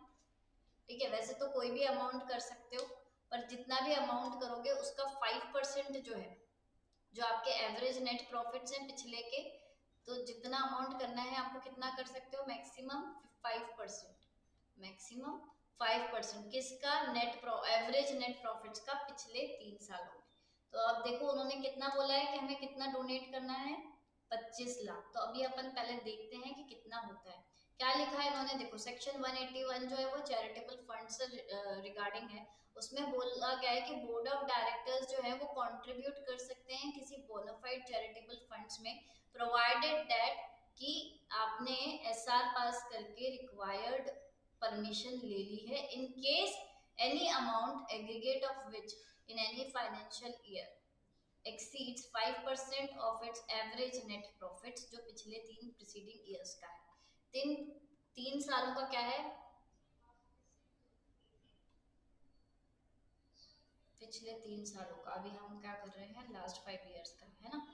ठीक है, वैसे तो कोई भी अमाउंट कर सकते हो, पर जितना भी अमाउंट करोगे उसका 5% जो है, जो आपके एवरेज नेट प्रॉफिट्स हैं पिछले के, तो जितना अमाउंट करना है आपको कितना कर सकते हो, मैक्सिमम 5%. मैक्सिमम 5% किसका, नेट एवरेज नेट प्रॉफिट्स का पिछले 3 सालों में. तो अब देखो उन्होंने कितना बोला है कि हमें कितना डोनेट करना है, 25 लाख. तो अभी अपन पहले देखते हैं कि कितना होता है. क्या लिखा है इन्होंने, देखो सेक्शन 181 जो है वो चैरिटेबल फंड से रिगार्डिंग है. उसमें बोला गया है कि बोर्ड ऑफ डायरेक्टर्स जो है वो कंट्रीब्यूट कर सकते हैं किसी बोनाफाइड चैरिटेबल फंड्स में, प्रोवाइडेड दैट कि आपने एसआर पास करके रिक्वायर्ड परमिशन ले ली है, in case any amount aggregate of which in any financial year exceeds 5% of its average net profits, जो पिछले 3 प्रीसीडिंग ईयर्स का है. 3 सालों का क्या है, पिछले 3 सालों का. अभी हम क्या कर रहे हैं, लास्ट 5 ईयर्स का है ना.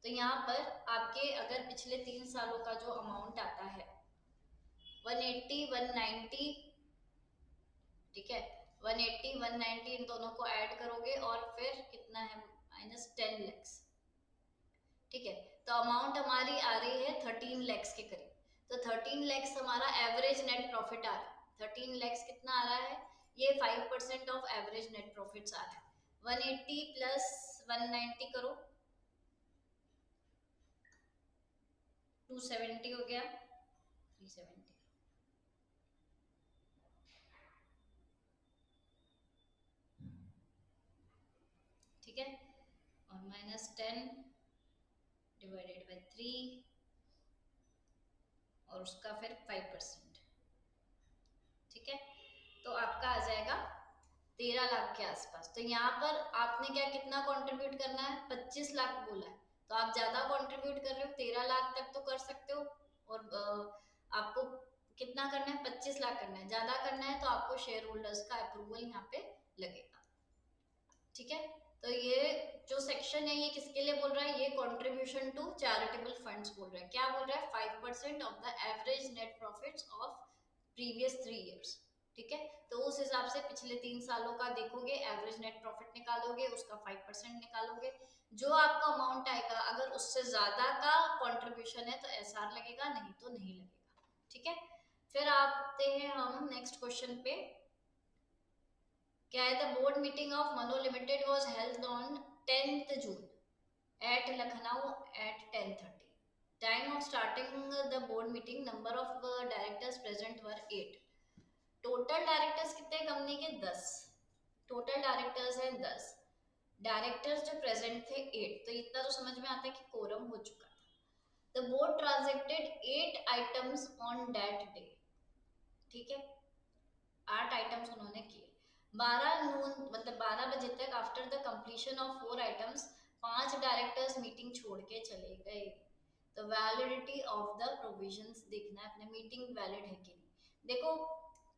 तो यहाँ पर आपके अगर पिछले 3 सालों का जो अमाउंट आता है 180 190, ठीक है, 180 190 इन दोनों को ऐड करोगे और फिर कितना है, -10 लैक्स. ठीक है, तो अमाउंट हमारी आ रही है 13 लैक्स के करीब. तो 13 लैक्स हमारा एवरेज नेट प्रॉफिट आ रहा है. 13 लैक्स कितना आ रहा है, ये 5% ऑफ एवरेज नेट प्रॉफिट्स आ रहा है. 180 प्लस 190 करो, 270 हो गया, 370. ठीक है, और -10 डिवाइडेड बाय 3 और उसका फिर 5%. ठीक है, तो आपका आ जाएगा 13 लाख के आसपास. तो यहाँ पर आपने क्या कितना कंट्रीब्यूट करना है, 25 लाख बोला है, तो आप ज्यादा कंट्रीब्यूट कर रहे हो, 13 लाख तक तो कर सकते हो. और आपको कितना करना है, 25 लाख करना है. ज्यादा करना है तो आपको शेयर होल्डर्स का अप्रूवल यहाँ पे लगेगा. ठीक है, तो ये जो सेक्शन है ये किसके लिए बोल रहा है, ये कंट्रीब्यूशन टू चैरिटेबल फंड्स बोल रहा है. क्या बोल रहा है, 5% of the average net profits of previous 3 years. ठीक है, तो उस हिसाब से पिछले 3 सालों का देखोगे, एवरेज नेट प्रॉफिट निकालोगे, उसका 5% निकालोगे, जो आपका अमाउंट आएगा अगर उससे ज्यादा का कंट्रीब्यूशन है तो एसआर लगेगा, नहीं तो नहीं लगेगा. ठीक है, फिर आते हैं हम नेक्स्ट क्वेश्चन पे. क्या है, द बोर्ड मीटिंग ऑफ मनो limited was held on 10th June at Lucknow at 10:30. Time of starting the board meeting, number of directors present were 8. Total directors कितने कंपनी के, 10. टोटल डायरेक्टर्स हैं 10, डायरेक्टर्स जो present थे 8, तो इतना तो समझ में आता है कि कोरम हो चुका था। The board transacted 8 items on that day, ठीक है, 8 आइटम्स उन्होंने किए। 12 नून मतलब 12 बजे तक after the completion of 4 items 5 directors meeting छोड़ के चले गए। तो वैलिडिटी ऑफ द प्रोविजंस देखना है अपने, मीटिंग वैलिड है कि नहीं। देखो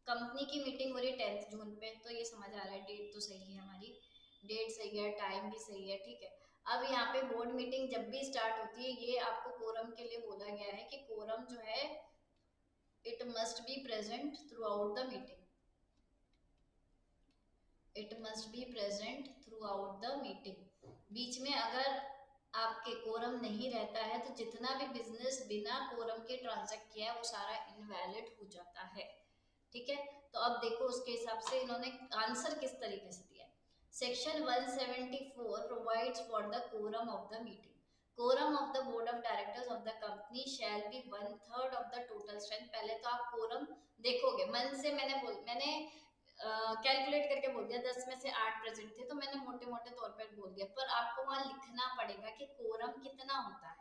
कंपनी की मीटिंग हो रही 10 जून पे, तो ये समझ आ रहा है डेट तो सही है हमारी, डेट सही है, टाइम भी सही है, ठीक है। अब यहाँ पे बोर्ड मीटिंग जब भी स्टार्ट होती है, ये आपको कोरम के लिए बोला गया है कि कोरम जो है it must be present throughout the meeting, it must be present throughout the meeting. बीच में अगर आपके कोरम नहीं रहता है तो जितना भी बिजनेस बिना कोरम के ट्रांजैक्ट किया है वो सारा इनवैलिड हो जाता है, ठीक है। तो अब देखो उसके हिसाब से इन्होंने आंसर किस तरीके से दिया है। Section 174 provides for the quorum of the meeting, quorum of the board of directors of the company shall be 1/3 of the total strength. पहले तो आप कोरम देखोगे, मन से मैंने कैलकुलेट करके बोल दिया, 10 में से 8 प्रेजेंट थे तो मैंने मोटे मोटे तौर पर बोल दिया, पर आपको वहां लिखना पड़ेगा कि कोरम कितना होता है,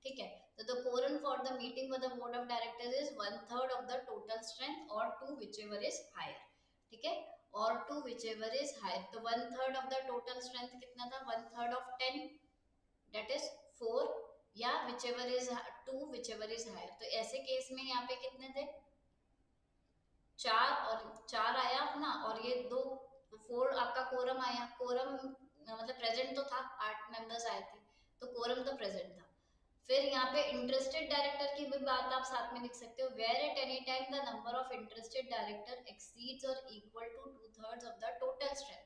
ठीक है। तो the quorum for the meeting for the board of directors is 1/3 of the total strength और 2 whichever इज हायर, ठीक है, और 2 whichever इज हायर। तो 1/3 ऑफ द टोटल स्ट्रेंथ कितना था, 1/3 ऑफ 10 दैट इज 4, या whichever is 2 whichever is higher. तो ऐसे केस में यहाँ पे कितने थे, 4 और 4 आया अपना, और ये 2, 4 आपका कोरम आया। कोरम मतलब प्रेजेंट तो था, 8 मेंबर्स आए थे तो कोरम तो प्रेजेंट था। फिर यहाँ पे इंटरेस्टेड डायरेक्टर की भी बात आप साथ में लिख सकते हो, where at any time the number of interested director exceeds और equal to 2/3 of the total strength,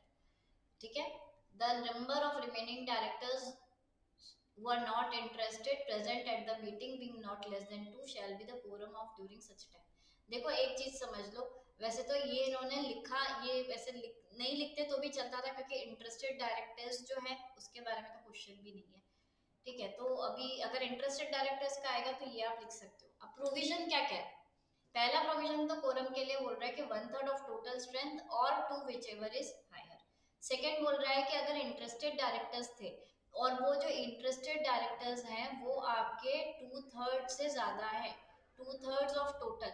ठीक है। The number of remaining directors were not interested present at the meeting being not less than 2 shall be the quorum of during such time। देखो एक चीज समझ लो, वैसे तो ये इन्होंने लिखा, ये वैसे नहीं लिखते तो भी चलता था क्योंकि इंटरेस्टेड डायरेक्टर्स जो है उसके बारे में तो क्वेश्चन भी नहीं है, ठीक है। तो अभी अगर इंटरेस्टेड डायरेक्टर्स का आएगा तो ये आप लिख सकते हो। अब प्रोविजन क्या क्या है, पहला प्रोविजन तो कोरम के लिए बोल रहा है कि 1/3 ऑफ टोटल स्ट्रेंथ और 2 whichever इज हायर। सेकेंड बोल रहा है कि अगर इंटरेस्टेड डायरेक्टर्स थे और वो जो इंटरेस्टेड डायरेक्टर्स हैं वो आपके 2/3 से ज्यादा है, 2/3 ऑफ टोटल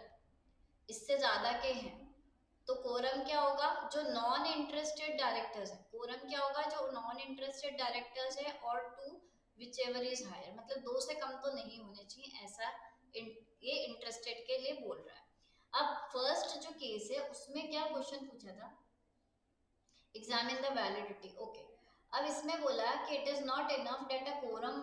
इससे ज्यादा के हैं, तो कोरम क्या होगा, जो नॉन इंटरेस्टेड डायरेक्टर्स है, कोरम क्या होगा जो नॉन इंटरेस्टेड डायरेक्टर्स है और 2 whichever इज हायर, मतलब 2 से कम तो नहीं होने चाहिए, ऐसा ये इंटरेस्टेड के लिए बोल रहा है। अब फर्स्ट जो केस है उसमें क्या क्वेश्चन पूछा था, एग्जामिन द वैलिडिटी, ओके। अब इसमें बोला कि it is not enough that a quorum,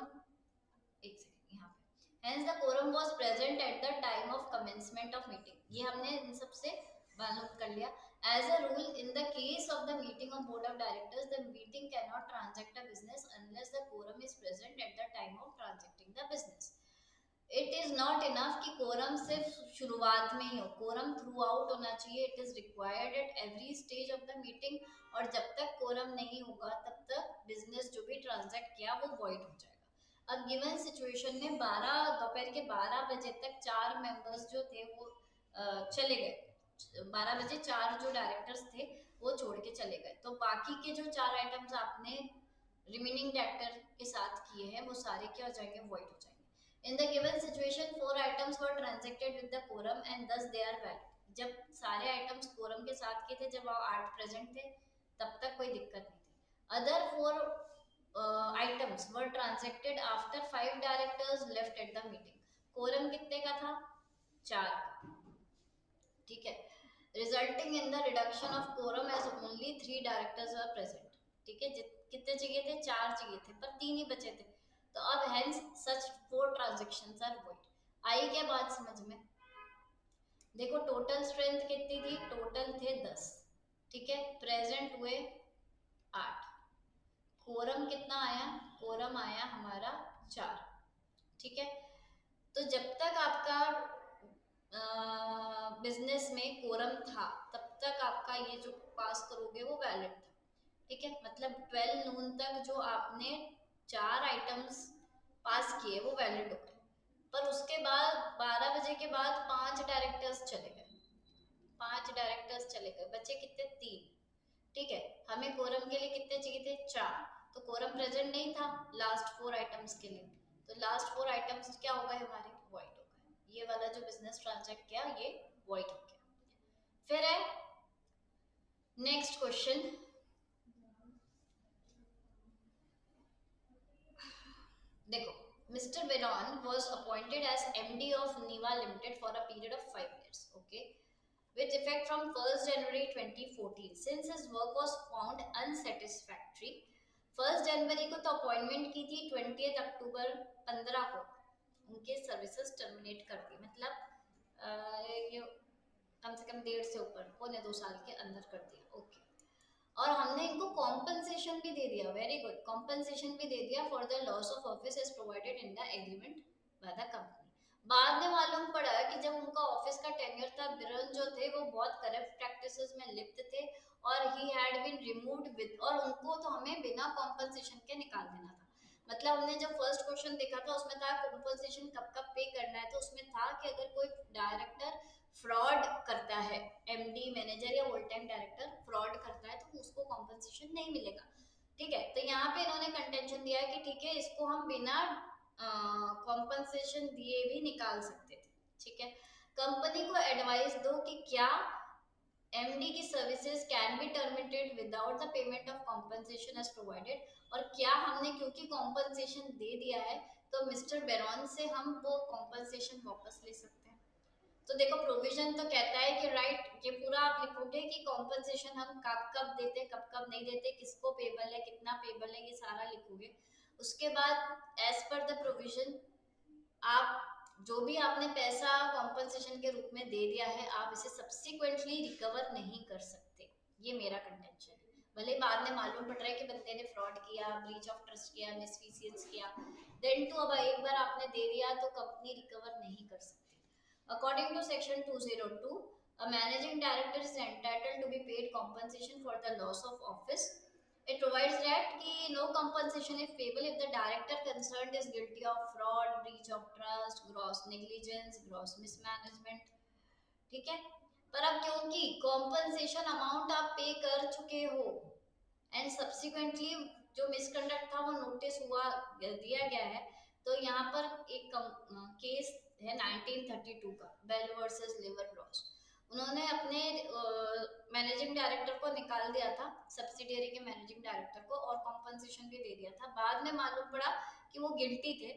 एक सेकंड यहाँ पे, hence the quorum was present at the time of commencement of meeting, ये हमने इन सबसे मालूम कर लिया। As a rule in the case of the meeting of board of directors the meeting can not transact a business unless the quorum is present at the time of transacting the business. It is not enough कि quorum सिर्फ शुरुआत में ही हो, quorum through out होना चाहिए, it is required at every stage of the meeting, और जब तक कोरम नहीं होगा तब तक बिजनेस जो भी ट्रांजैक्ट किया वो वॉइड हो जाएगा। अब गिवन सिचुएशन में 12 दोपहर के 12 बजे तक 4 मेंबर्स जो थे वो चले गए, 12 बजे 4 जो डायरेक्टर्स थे वो छोड़ के चले गए, तो बाकी के जो 4 आइटम्स आपने रिमेनिंग डायरेक्टर के साथ किए हैं वो सारे क्या हो जाएंगे, वॉइड हो जाएंगे। In the given situation, 4 items were transacted with the quorum and thus they are valid। जब सारे आइटम्स कोरम के साथ के थे, जब 8 प्रेजेंट थे तब तक कोई दिक्कत नहीं थी। Other 4 items were transacted after 5 directors left at the meeting। Quorum कितने का था, 4 का, ठीक है। Resulting in the reduction of quorum as only 3 directors were present, ठीक है। कितने चाहिए थे, 4 चाहिए थे पर 3 ही बचे थे, तो अब hence such 4 transactions are void. आई क्या बात समझ में, देखो टोटल स्ट्रेंथ कितनी थी, टोटल थे 10, ठीक है, प्रेजेंट हुए 8, कोरम कितना आया, कोरम आया हमारा 4, ठीक है। तो जब तक आपका बिजनेस में कोरम था तब तक आपका ये जो पास करोगे वो वैलिड था, ठीक है। मतलब 12 नून तक जो आपने 4 आइटम्स पास किए वो वैलिड हो गए, पर उसके बाद 12 बजे के बाद 5 डायरेक्टर्स चले गए, 5 डायरेक्टर्स चले गए, बचे कितने, 3, ठीक है, हमें कोरम के लिए कितने चाहिए थे, 4, तो कोरम प्रेजेंट नहीं था लास्ट 4 आइटम्स के लिए, तो लास्ट 4 आइटम्स क्या हो गए हमारे, वॉइड हो गए, ये वाला जो बिजनेस ट्रांजैक्ट किया ये वॉइड हो गया। फिर है नेक्स्ट क्वेश्चन, देखो, Mr. Veron was appointed as MD of Niva Limited for a period of 5 years, okay, with effect from 1st January 2014. Since his work was found unsatisfactory, 1st जनवरी को तो appointment की थी, 20 अक्टूबर 15 को उनके सर्विसेज टर्मिनेट कर दी, मतलब ये कम से कम 1.5 से ऊपर, 1.25 साल के अंदर कर दिया, ओके। और हमने इनको कॉम्पनसेशन भी दे दिया, वेरी गुड, कॉम्पनसेशन भी दे दिया for the loss of office as provided in the agreement by the company. बाद में मालूम पड़ा कि जब उनका ऑफिस का टेन्योर था, बिरन जो थे वो बहुत करप्ट प्रैक्टिसेस में लिप्त थे और ही हैड बीन रिमूव्ड विद, और उनको तो हमें बिना कॉम्पनसेशन के निकाल देना था। मतलब हमने जब फर्स्ट क्वेश्चन देखा था उसमें था कॉम्पनसेशन कब कब पे करना है, तो उसमें था कि अगर कोई डायरेक्टर फ्रॉड करता है, एमडी मैनेजर या होल टाइम डायरेक्टर फ्रॉड करता है तो उसको कॉम्पनसेशन नहीं मिलेगा, ठीक है। तो यहाँ पे इन्होंने कंटेंशन दिया है कि ठीक है इसको हम बिना कॉम्पनसेशन दिए भी निकाल सकते थे, ठीक है। कंपनी को एडवाइस दो कि क्या एमडी की services can be terminated without the payment of compensation as provided, और क्या हमने क्योंकि कॉम्पनसेशन दे दिया है तो मिस्टर बेरॉन से हम वो कॉम्पनसेशन वापस ले सकते हैं। तो देखो प्रोविजन तो कहता है कि राइट, ये पूरा आप लिखोगे कि कॉम्पनसेशन हम कब कब देते, कब कब नहीं देते, किसको पेबल है, कितना पेबल है, ये सारा लिखोगे। उसके बाद एज पर द प्रोविजन आप जो भी आपने पैसा कॉम्पनसेशन के रूप में दे दिया है आप इसे सब्सिक्वेंटली रिकवर नहीं कर सकते, ये मेरा कंटेंशन है। भले बाद में मालूम पड़ रहा है कि बंदे ने फ्रॉड किया, ब्रीच ऑफ ट्रस्ट किया, मिसफिशियंस किया, देन तो अब एक बार आपने दे दिया तो कंपनी रिकवर नहीं कर सकती। According to Section 202, a managing director is entitled to be paid compensation for the loss of office. It provides that कि no compensation is payable if the director concerned is guilty of fraud, breach of trust, gross negligence, gross mismanagement, ठीक है। पर अब क्योंकि compensation amount आप पे कर चुके हो एंड सब्सिक्वेंटली जो मिसकंडक्ट था वो नोटिस हुआ, दिया गया है, तो यहाँ पर एक केस है 1932 का, बेल वर्सेस लिवर लॉस। उन्होंने अपने मैनेजिंग डायरेक्टर को निकाल दिया था, सब्सिडियरी के मैनेजिंग डायरेक्टर को, और कॉम्पनसेशन भी दे दिया था। बाद में मालूम पड़ा कि वो गिल्टी थे,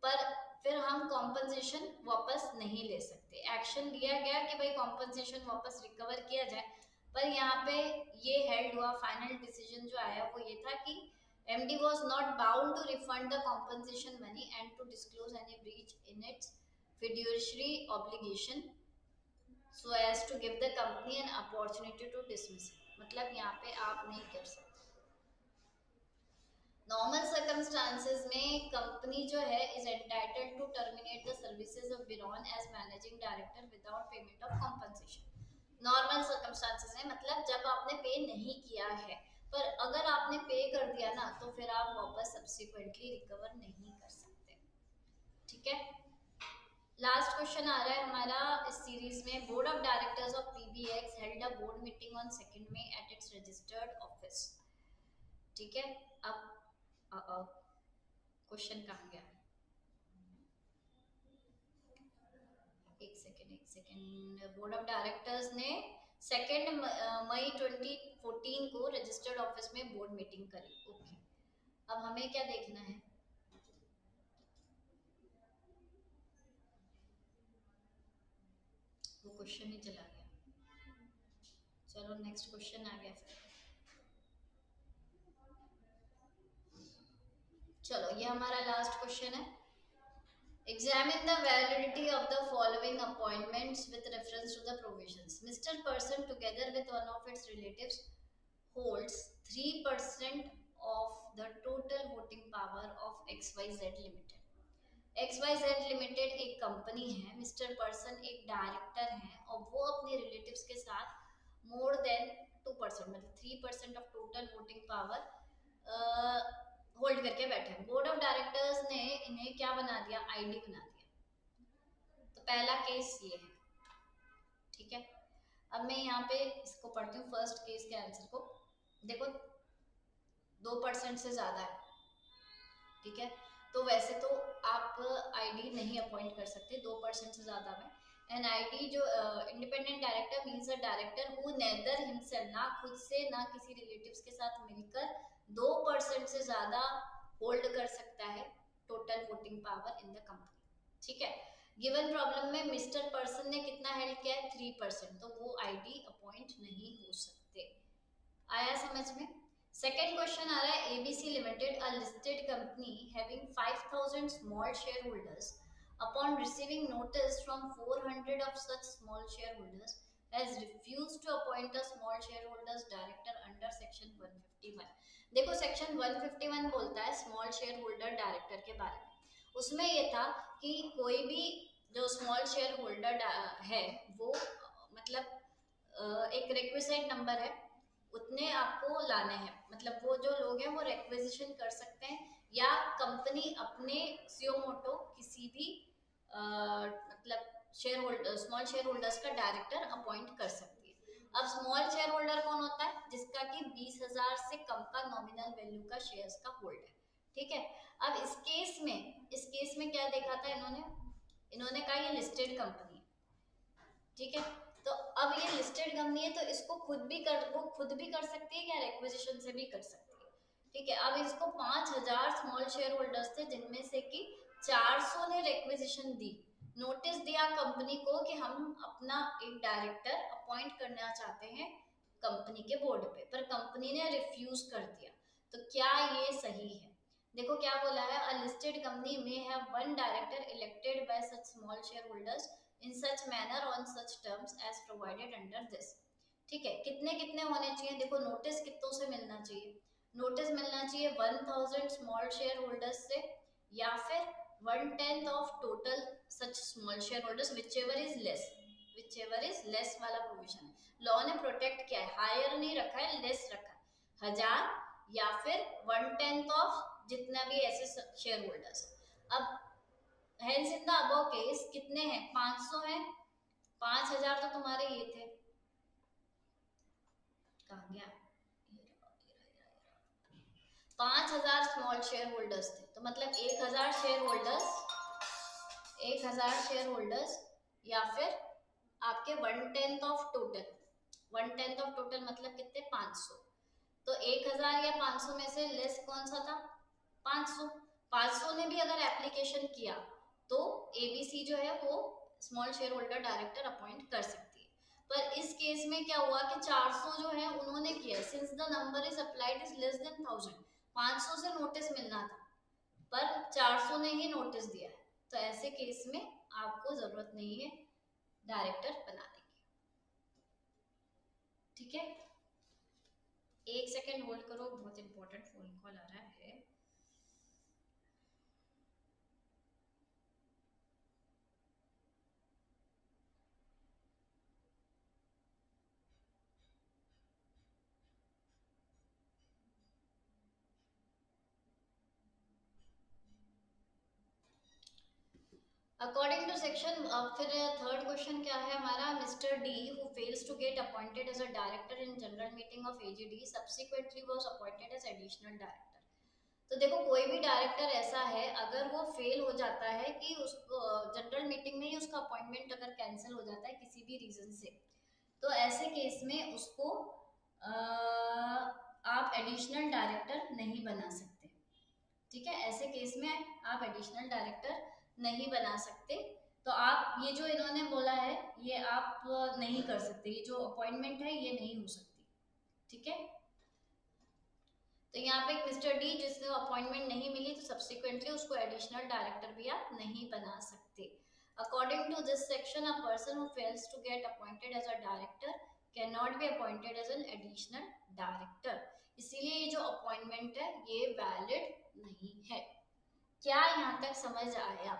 पर फिर हम कॉम्पनसेशन वापस नहीं ले सकते। एक्शन लिया गया कि भाई कॉम्पनसेशन वापस रिकवर किया जाए, पर यहाँ पे ये हेल्ड हुआ, फाइनल डिसीजन जो आया वो ये था कि MD was not bound to refund the compensation money and to disclose any breach in its fiduciary obligation so as to give the company an opportunity to dismiss it. मतलब यहाँ पे आप नहीं कर सकते। नॉर्मल सर्कमस्टांसेस में company जो है is entitled to terminate the services of Byron as managing director without payment of compensation. Normal circumstances में मतलब जब आपने पे नहीं किया है, पर अगर आपने पे कर दिया ना तो फिर आप वापस सब्सिक्वेंटली रिकवर नहीं कर सकते, ठीक है। लास्ट क्वेश्चन आ रहा है हमारा इस सीरीज में, board of directors of PBX held a board meeting on 2 May at its registered office, ठीक है। अब क्वेश्चन कहाँ गया, एक सेकेंड। बोर्ड ऑफ डायरेक्टर्स ने 2 मई 2014 को रजिस्टर्ड ऑफिस में बोर्ड मीटिंग करी, ओके। अब हमें क्या देखना है, वो क्वेश्चन ही चला गया। चलो नेक्स्ट क्वेश्चन आ गया फिर। चलो ये हमारा लास्ट क्वेश्चन है। Examine the validity of the following appointments with reference to the provisions. Mr. Person, together with one of its relatives, holds 3% of the total voting power of XYZ Limited. XYZ Limited एक company है, mister person एक director हैं और वो अपने relatives के साथ more than 2% मतलब 3% of total voting power hold करके बैठे हैं। बोर्ड ऑफ डायरेक्टर्स ने इन्हें क्या बना दिया, आईडी बना दिया। तो पहला केस ये है, ठीक है। अब मैं यहाँ पे इसको पढ़ती हूँ फर्स्ट केस के आंसर को। देखो 2% से ज्यादा है, ठीक है, तो वैसे तो आप आईडी नहीं अपॉइंट कर सकते 2% से ज्यादा में। एन आईडी जो independent director means a director who neither himself, ना खुद से ना किसी रिलेटिव्स के साथ मिलकर 2% से ज्यादा होल्ड कर सकता है total voting power in the company, ठीक है। गिवन प्रॉब्लम में मिस्टर पर्सन ने कितना हेल्ड किया है 3%, तो वो आईडी अपॉइंट नहीं हो सकते। आया समझ में। सेकेंड क्वेश्चन आ रहा है ABC limited a listed company having 5000 small share holders upon receiving notice from 400 of such small share holders has refused to appoint a small share holders director under section 151। देखो section 151 बोलता है small share holder director के बारे में। उसमें ये था कि कोई भी जो स्मॉल शेयर होल्डर है वो मतलब एक रिक्विजिट नंबर है, उतने आपको लाने हैं, मतलब वो जो लोग हैं वो रिक्वेजिशन कर सकते हैं या कंपनी अपने सीओ मोटो किसी भी मतलब share holder small share holders का डायरेक्टर अपॉइंट कर सकती है। अब स्मॉल शेयर होल्डर कौन होता है? जिसका कि 20,000 से कम का नॉमिनल वैल्यू का शेयर्स का होल्ड है, ठीक है। अब इस केस में क्या देखा था इन्होंने, इन्होंने कहा ये लिस्टेड कंपनी है, ठीक है। तो अब ये लिस्टेड कंपनी है तो इसको वो खुद भी कर सकती है या रिक्वेजिशन से भी कर सकती है, ठीक है। अब इसको 5,000 स्मॉल शेयर होल्डर्स थे जिनमें से कि 400 ने रिक्वेजिशन दी, नोटिस दिया कंपनी को कि हम अपना एक डायरेक्टर अपॉइंट करना चाहते हैं कंपनी के बोर्ड पे, पर कंपनी ने रिफ्यूज कर दिया। तो क्या ये सही है? देखो क्या बोला है, अ लिस्टेड कंपनी में have one director elected by such small share holders in such manner on such terms as provided under this, ठीक है। कितने कितने होने चाहिए? देखो नोटिस कितनों से मिलना चाहिए? नोटिस मिलना चाहिए 1000 स्मॉल शेयर होल्डर्स से या फिर 1/10 of total such small share holders whichever is less वाला प्रोविजन है। लॉ ने प्रोटेक्ट किया है, हायर नहीं रखा है, लेस रखा है, 1000 या फिर 1/10 ऑफ जितना भी ऐसे शेयर होल्डर्स। अब hence in the above case कितने हैं? 500 हैं, 5,000 तो तुम्हारे ये थे, कहाँ गया, 5,000 स्मॉल शेयर होल्डर्स थे, तो मतलब 1,000 शेयर होल्डर्स, 1,000 शेयर होल्डर्स या फिर आपके 1/10 ऑफ टोटल, 1/10 ऑफ टोटल मतलब कितने? 500। तो 1,000 या 500 में से लेस कौन सा था? 500। 500 ने भी अगर एप्लीकेशन किया तो एबीसी जो है वो small share holder director appoint कर सकती है। पर इस केस में क्या हुआ कि 400 जो है उन्होंने किया, since the number is applied is less than 1000, 500 से नोटिस मिलना था पर 400 ने ही नोटिस दिया है, तो ऐसे केस में आपको जरूरत नहीं है डायरेक्टर बनाने की, ठीक है। एक सेकेंड होल्ड करो, बहुत इंपॉर्टेंट फोन कॉल आ रहा है। अकॉर्डिंग टू सेक्शन, फिर थर्ड क्वेश्चन क्या है हमारा, mister D who fails to get appointed as a director in general meeting of AGD subsequently was appointed as additional director. तो देखो कोई भी डायरेक्टर ऐसा है अगर वो फेल हो जाता है कि उसको जनरल मीटिंग में ही उसका अपॉइंटमेंट अगर कैंसिल हो जाता है किसी भी रीजन से, तो ऐसे केस में उसको आप एडिशनल डायरेक्टर नहीं बना सकते, ठीक है। ऐसे केस में आप एडिशनल डायरेक्टर नहीं बना सकते। तो आप ये जो इन्होंने बोला है ये आप नहीं कर सकते, ये जो अपॉइंटमेंट है ये नहीं हो सकती, ठीक है। तो यहाँ पे एक मिस्टर डी जिसको अपॉइंटमेंट नहीं मिली तो सब्सिक्वेंटली उसको एडिशनल डायरेक्टर भी आप नहीं बना सकते। According to this section a person who fails to get appointed as a director can not be appointed as an additional director, इसीलिए ये जो अपॉइंटमेंट है ये वैलिड नहीं है। क्या यहाँ तक समझ आया?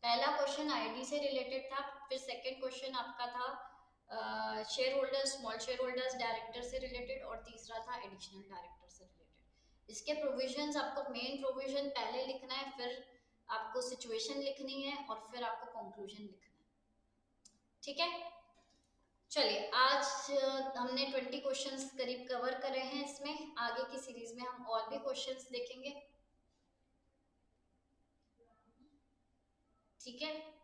पहला क्वेश्चन आईडी से रिलेटेड था, फिर सेकंड क्वेश्चन आपका था share holders small share holders director से रिलेटेड, और तीसरा था एडिशनल डायरेक्टर से रिलेटेड। इसके प्रोविजंस आपको मेन प्रोविजन पहले लिखना है, फिर आपको सिचुएशन लिखनी है और फिर आपको कंक्लूजन लिखना है, ठीक है। चलिए आज हमने 20 क्वेश्चंस करीब कवर करे हैं। इसमें आगे की सीरीज में हम और भी क्वेश्चंस देखेंगे। ठीक है।